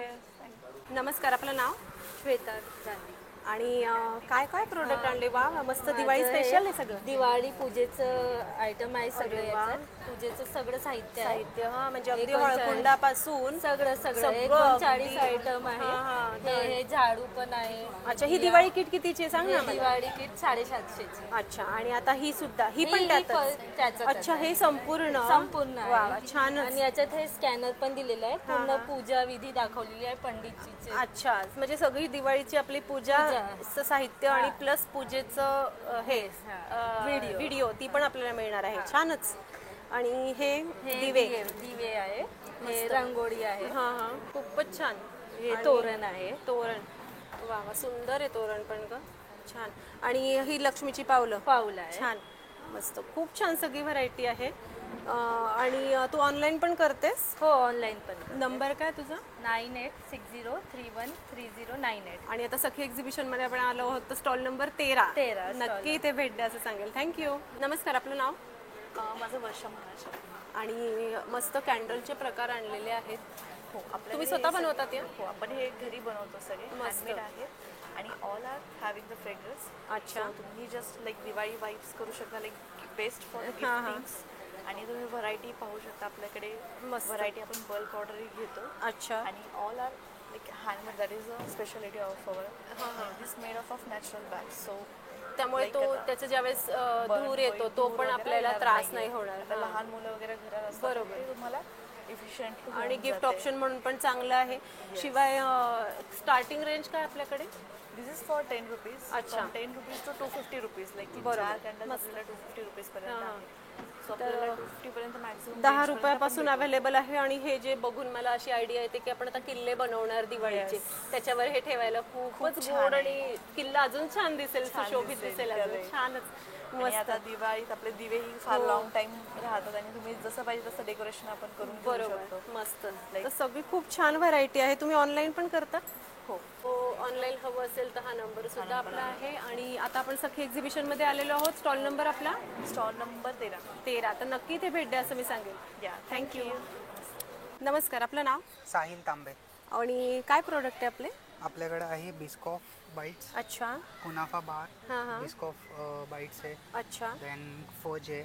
नमस्कार, आपलं नाव? श्वेता गांधी. आणि काय काय प्रोडक्ट आणले? वा मस्त, दिवाळी स्पेशल आहे सगळं. दिवाळी पूजेचं आयटम आहे सगळे याच्यात. पूजेचं सगळं साहित्य आहे. साहित्य हा म्हणजे अगदी हळकुंडापासून सगळं 39 आयटम आहे. हे झाडू पण आहे. अच्छा, ही दिवाळी किट कितीची सांग ना? दिवाळी किट 750ची. अच्छा, आणि आता ही सुद्धा, ही पण त्यातच? अच्छा, हे संपूर्ण वा छान. आणि याच्यात हे स्कॅनर पण दिलेलं आहे, पूर्ण पूजा विधी दाखवलेली आहे पंडितजीची. अच्छा, म्हणजे सगळी दिवाळीची आपली पूजा साहित्य आणि प्लस पूजेचं हे व्हिडिओ ती पण आपल्याला मिळणार आहे. छानच. आणि हे दिवे आहे, हे रांगोळी आहे. हा हा, खूपच छान. हे तोरण आहे. तोरण वा वा, सुंदर आहे तोरण पण ग, छान. आणि ही लक्ष्मीची पावलं आहे. छान, मस्त, खूप छान सगळी व्हरायटी आहे. आणि तू ऑनलाईन पण करतेस? हो, ऑनलाईन पण. नंबर काय तुझा? 9860313098. आणि आता सखी एक्झिबिशन मध्ये आपण आलो आहोत तर स्टॉल नंबर 13. नक्की इथे भेट द्या असं सांगेल. थँक्यू. नमस्कार, आपलं नाव? माझं वर्षा महाराष्ट्र. आणि मस्त कॅन्डलचे प्रकार आणलेले आहेत. हो, तुम्ही स्वतः बनवतात या? हो, आपण हे घरी बनवतो सगळे, हँडमेड आहेत आणि all are having the fragrance. अच्छा, तुम्ही जस्ट लाईक दिवाळी वाइब्स करू शकता, लाईक बेस्ट फॉर गिफ्टिंग्स. आणि तुम्ही व्हरायटी पाहू शकता, आपल्याकडे व्हरायटी आपण बल्क ऑर्डर घेतो. अच्छा, आणि all are like handmade. That is a speciality of our. This made of natural bags. So त्यामुळे तो त्याचा ज्यावेळेस धूर येतो तो पण आपल्याला त्रास नाही होणार. लहान मुलं वगैरे घरात असतात, बरोबर, तुम्हाला इफिशियंट. आणि गिफ्ट ऑप्शन म्हणून पण चांगलं आहे. शिवाय स्टार्टिंग रेंज काय आपल्याकडे? This is for 10 rupees. अच्छा, 10 rupees to 250 rupees. Like 4 candles आपल्याला 250 रुपीज पर्यंत आहे. सो आपल्याला 250 पर्यंत मॅक्सिमम 10 रुपयापासून अवेलेबल आहे. आणि हे जे बघून मला अशी आयडिया येते की आपण आता किल्ले बनवणार दिवाळीचे, त्याच्यावर हे ठेवायला खूपच गोड आणि किल्ला अजून छान दिसेल, सुशोभित दिसेल, अजून छानच. आणि आता दिवाळीत आपले दिवेही फार लॉंग टाइम राहतात आणि तुम्ही जसं पाहिजे तसं डेकोरेशन आपण करून घेऊ शकतो. मस्त, तर सगळी खूप छान व्हरायटी आहे. तुम्ही ऑनलाईन पण करता? हो, ऑनलाईन हवं असेल तर हा नंबर सुद्धा आपला आहे. आणि आता आपण सखी एक्झिबिशन मध्ये आलेलो आहोत. स्टॉल नंबर आपला? Stall number 13. तर नक्की इथे भेट द्या असं मी सांगेल. थँक्यू. नमस्कार, आपलं नाव? साहिल तांबे. आणि काय प्रोडक्ट आहे आपले? आपल्याकडे आहे बिस्कॉफ बाईट्स. अच्छा, कुनाफा बार, बिस्कॉफ बाईट्स आहे. अच्छा, देन फज आहे,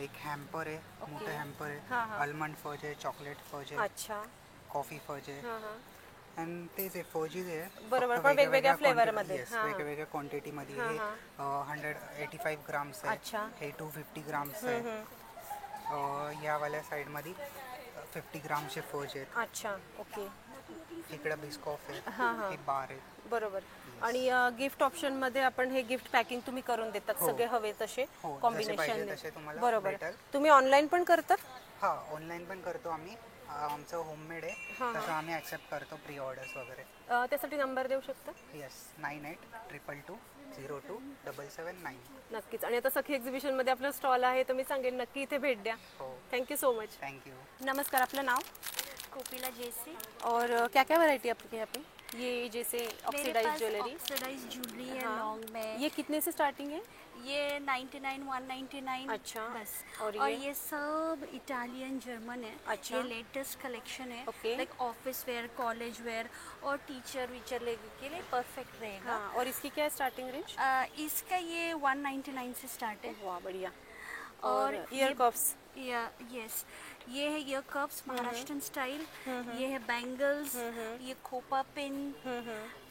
एक हॅम्पर आहे, मोठं हॅम्पर आहे, आल्मंड फज आहे, चॉकलेट फज आहे, अच्छा, कॉफी फज आहे. आणि तेच आहे फजीज आहे, बरोबर, पण वेगवेगळ्या फ्लेवर मध्ये, वेगवेगळ्या क्वांटिटी मध्ये. हे 185 ग्राम्स आहे, हे 250 ग्राम्स आहे. या वाल्या साइड मध्ये 50 ग्रामचे फज आहेत. अच्छा, ओके. इकडे बिस्कॉफ आहे, हे बार आहे. बरोबर. आणि गिफ्ट ऑप्शन मध्ये आपण हे गिफ्ट पॅकिंग तुम्ही करून देतात सगळे हवे तसे कॉम्बिनेशन? बरोबर. तुम्ही ऑनलाईन पण करतात? हा, ऑनलाईन पण करतो आम्ही. आमचं होममेड आहे, तसं आम्ही ऍक्सेप्ट करतो प्री ऑर्डर्स वगैरे. त्यासाठी नंबर देऊ शकता? येस, 9822202779. नक्कीच. आणि आता सखी एक्झिबिशन मध्ये आपलं स्टॉल आहे, तर मी सांगेन नक्की इथे भेट द्या. Thank you so much. Thank you. नमस्कार, आपलं नाव? कोपिला जैसे. और क्या क्या वैरायटी आपके यहाँ पे? ये जैसे ऑक्सीडाइज ज्वेलरी? ऑक्सीडाइज ज्वेलरी है लॉन्ग में. ये कितने से स्टार्टिंग है? ये 99, 199. अच्छा, बस. और ये सब इटालियन जर्मन है. अच्छा, ये लेटेस्ट कलेक्शन है. Like office wear, college wear और टीचर वीचर के लिए परफेक्ट रहेगा. और इसकी क्या है स्टार्टिंग रेंज? इसका ये 199 से स्टार्ट है. वाह, बढ़िया. और ईयर कप्स? यस, ये है ईयर कप्स महाराष्ट्रन स्टाइल. ये है बैंगल्स, ये खोपा पिन,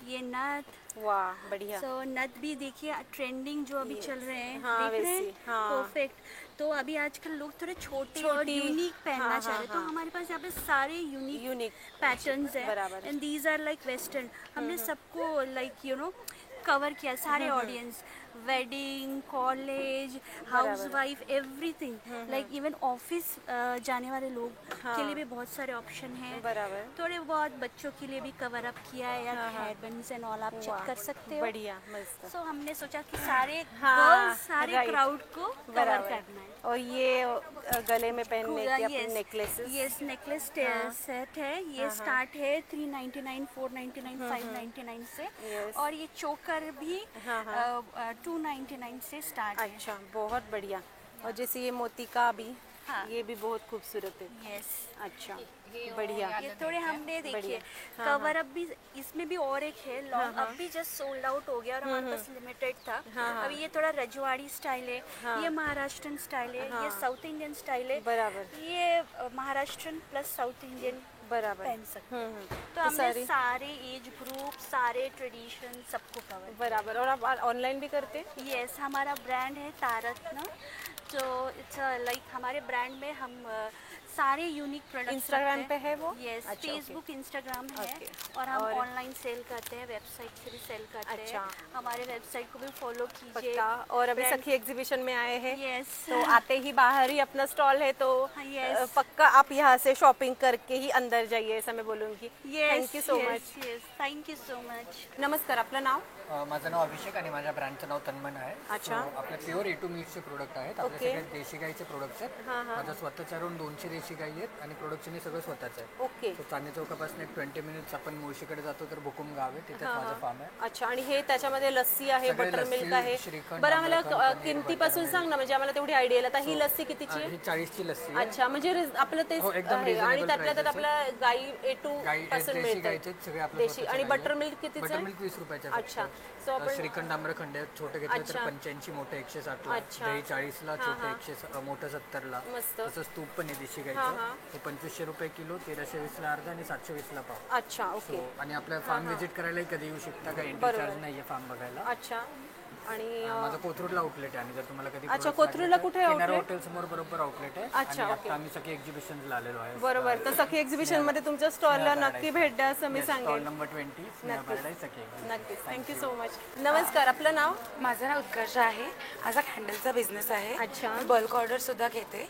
ये नथ. वाह, बढ़िया. सो नथ भी देखिए ट्रेंडिंग जो अभी चल रहे हैं, देख रहे हैं, परफेक्ट. तो अभी आजकल लोग थोड़े छोटे और यूनिक पहनना चाह रहे हैं, तो हमारे पास यहाँ पे सारे यूनिक पैटर्न्स हैं. And these are like western. हमने सबको लाइक कवर किया, सारे audience, wedding, college, housewife, everything. Like even office जाने वाले लोग के लिए भी बहुत सारे ऑप्शन हैं. बराबर. थोड़े बहुत बच्चों के लिए भी कवर अप किया है, या हेयर बैंड्स एंड ऑल आप चेक कर सकते हो. बढ़िया, मस्त. सो हमने सोचा कि सारे गर्ल्स, सारे क्राउड को कवर करना है. और ये गले में पहनने के अपने नेकलेसेस? यस, नेकलेस सेट है. ये स्टार्ट है 399, 499, 599 से. और ये चोकर भी 299 से स्टार्ट है. अच्छा, बहुत बढ़िया. और जैसे ये मोती का भी, ये भी बहुत खूबसूरत है. यस. अच्छा, बढ़िया। ये थोड़े हमने देखिए कवर अप भी इसमें भी और एक है लॉन्ग अब भी जस्ट सोल्ड आउट हो गया और हमारे पास लिमिटेड था। अभी ये थोड़ा रजवाड़ी स्टाइल है, ये महाराष्ट्रन स्टाइल है, ये साउथ इंडियन स्टाइल है, बराबर। ये महाराष्ट्रन प्लस साउथ इंडियन बराबर पहन सकते हैं। तो हमने सारे एज ग्रुप, सारे ट्रेडिशन सबको कवर। बराबर। और आप ऑनलाइन भी करते हैं? यस, हमारा ब्रांड है तारत्न, जो इट्स लाइक हमारे ब्रांड में हम सारे यूनिक प्रोडक्ट्स इंस्टाग्राम पे है वो? यस, फेसबुक इंस्टाग्राम है और हम ऑनलाइन सेल करते हैं, वेबसाइट से भी सेल करते हैं। हमारे वेबसाइट को भी फॉलो कीजिए। और अभी सखी एग्जीबिशन में आए हैं। यस, तो आते ही बाहर ही अपना स्टॉल है तो पक्का आप यहाँ से शॉपिंग करके ही अंदर जाइए, ऐसा मैं बोलूँगी। Thank you so much. Thank you so much. नमस्कार, आपलं नाव? माझं नाव अभिषेक आणि माझ्या ब्रँडचं नाव तन्मन आहे. अच्छा. आपले प्युअर A2 मिल्कचे प्रोडक्ट आहेत. आपले सगळे देशी गाईचे प्रोडक्ट्स आहेत. माझं स्वतःच्या अराउंड 200 देशी गाई आहेत आणि प्रोडक्शन सगळं स्वतःच आहे. ओके. तो चांदणी चौकापासून एक 20 मिनिट्स आपण मुळशीकडे जातो तर भुकुम गाव आहे, तिथे माझं फार्म आहे. अच्छा. आणि हे त्याच्यामध्ये लस्सी आहे, बटर मिल्क आहे. बरं, आम्हाला किमतीपासून सांग ना, म्हणजे आम्हाला तेवढी आयडिया. आता ही लस्सी कितीची आहे? ही 40ची लस्सी. अच्छा, म्हणजे आपलं तेच आहे. आणि त्यातल्या त्यात आपल्या गाई A2 पासून मिळते देशी. आणि बटर मिल्क कितीचं आहे? बटर मिल्क 20 रुपयाचं. अच्छा. सो आपण श्रीखंड आम्रखंड छोटे घेतले तर 85 मोठे 160 ला, दही 40 ला, छोटे 100 मोठं 70 ला. तसंच तूप पण आहे देशी गाईचं, ते 2500 रुपये किलो, 1320 ला अर्धा आणि 720 ला पाव. अच्छा. ओके. आणि आपल्या फार्म व्हिजिट करायलाही कधी येऊ शकता, काही एंट्री चार्ज नाहीये फार्म बघायला. अच्छा. आणि माझं कोथरूडला आउटलेट आहे आणि जर तुम्हाला कधी अच्छा, कोथरूडला कुठे आउटलेट? हॉटेल समोर बरोबर आउटलेट आहे. अच्छा. आणि आता आम्ही सखी एक्झिबिशनला आलेलो आहे. बरोबर. तर सखी एक्झिबिशन मध्ये तुमच्या स्टॉलला नक्की भेट द्या असं मी सांगेन. स्टॉल नंबर 20 स्नेहा पॅराडाईज सखी. नक्कीच. Thank you so much. नमस्कार, आपलं नाव? माझं नाव उत्कर्ष आहे. माझा कॅन्डलचा बिझनेस आहे. अच्छा. बल्क ऑर्डर सुद्धा घेते.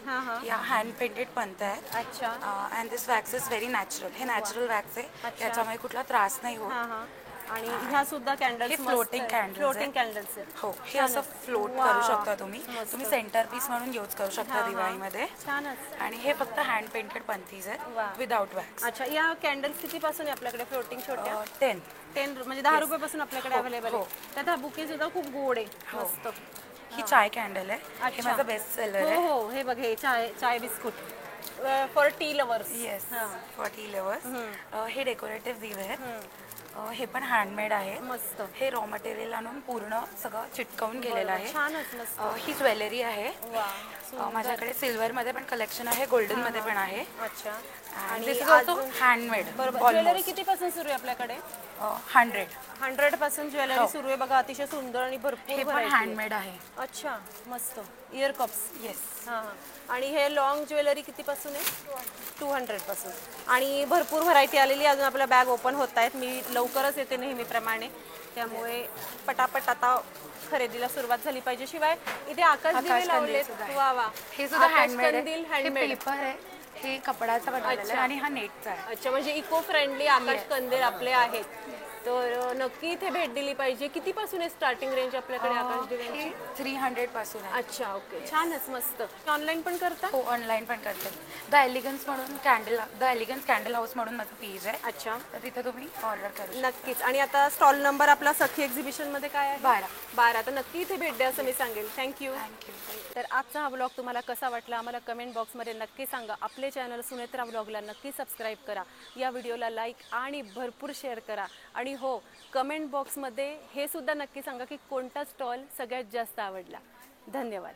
या हँड पेंटेड पंत आहेत. अच्छा. And this wax is very natural. हे नॅचरल वॅक्स आहे, त्याच्यामुळे कुठला त्रास नाही होत. आणि ह्या सुद्धा कॅन्डल्स, फ्लोटिंग कॅन्डल्स. हो, हे असं फ्लोट करू शकता तुम्ही सेंटर पीस म्हणून यूज करू शकता दिवाळीमध्ये. छानच. आणि हे फक्त हँड पेंटेड पंथीज आहेत विदाउट वॅक्स. अच्छा. या कॅन्डल्स किती पासून आहे आपल्याकडे फ्लोटिंग छोट्या? 10 म्हणजे 10 रुपयापासून आपल्याकडे अवेलेबल आहे. त्यात हा बुके सुद्धा खूप गोड आहे, मस्त. ही चाय कॅन्डल आहे, हे माझं बेस्ट सेलर आहे. हो, हे बघ, हे chai biscuit for tea lovers. Yes, for tea lovers. हे डेकोरेटिव्ह दिवे आहेत, हे पण हँडमेड आहे. मस्त. हे रॉ मटेरियल आणून पूर्ण सगळं चिटकवून गेलेलं आहे. छानच. मस्त. ही ज्वेलरी आहे. माझ्याकडे सिल्वर मध्ये पण कलेक्शन आहे, गोल्डन मध्ये पण आहे. अच्छा. आणि दिस इज ऑल्सो हँडमेड. ज्वेलरी किती पासून सुरू आहे आपल्याकडे? 100 पासून ज्वेलरी सुरू आहे बघा. अतिशय सुंदर आणि भरपूर हँडमेड आहे. अच्छा, मस्त. Year cups. येस. आणि हे लॉंग ज्वेलरी किती पासून आहे? 200 पासून. आणि भरपूर व्हरायटी आलेली. अजून आपल्या बॅग ओपन होत आहेत. मी लवकरच येते नेहमीप्रमाणे, त्यामुळे पटापट आता खरेदीला सुरुवात झाली पाहिजे. शिवाय इथे आकाश दिवे लावलेत. वा वा. हे सुद्धा हँडमेड पेपर आहे, हे कपडाचा बनवलेला आहे आणि हा नेटचा आहे. अच्छा, म्हणजे इको फ्रेंडली आकाश कंदील आपले आहेत. तर नक्की इथे भेट दिली पाहिजे. किती पासून आहे स्टार्टिंग रेंज आपल्याकडे आकाश दिव्यांची? 300 पासून आहे. अच्छा. ओके. छानच. मस्त. ऑनलाईन पण करता? हो, ऑनलाईन पण करते. द एलिगन्स म्हणून द एलिगन्स कॅन्डल हाऊस म्हणून माझं पेज आहे. अच्छा. तर तिथे तुम्ही ऑर्डर करू. नक्कीच. आणि आता स्टॉल नंबर आपला सखी एक्झिबिशन मध्ये काय आहे? 12. तर नक्की इथे भेट द्या असं मी सांगेल. थँक्यू. तर आजचा हा ब्लॉग तुम्हाला कसा वाटला आम्हाला कमेंट बॉक्समध्ये नक्की सांगा. आपले चॅनल सुनेत्रा ब्लॉगला नक्की सबस्क्राईब करा. या व्हिडिओला लाईक आणि भरपूर शेअर करा. आणि हो, कमेंट बॉक्समध्ये हे सुद्धा नक्की सांगा की कोणता स्टॉल सगळ्यात जास्त आवडला. धन्यवाद.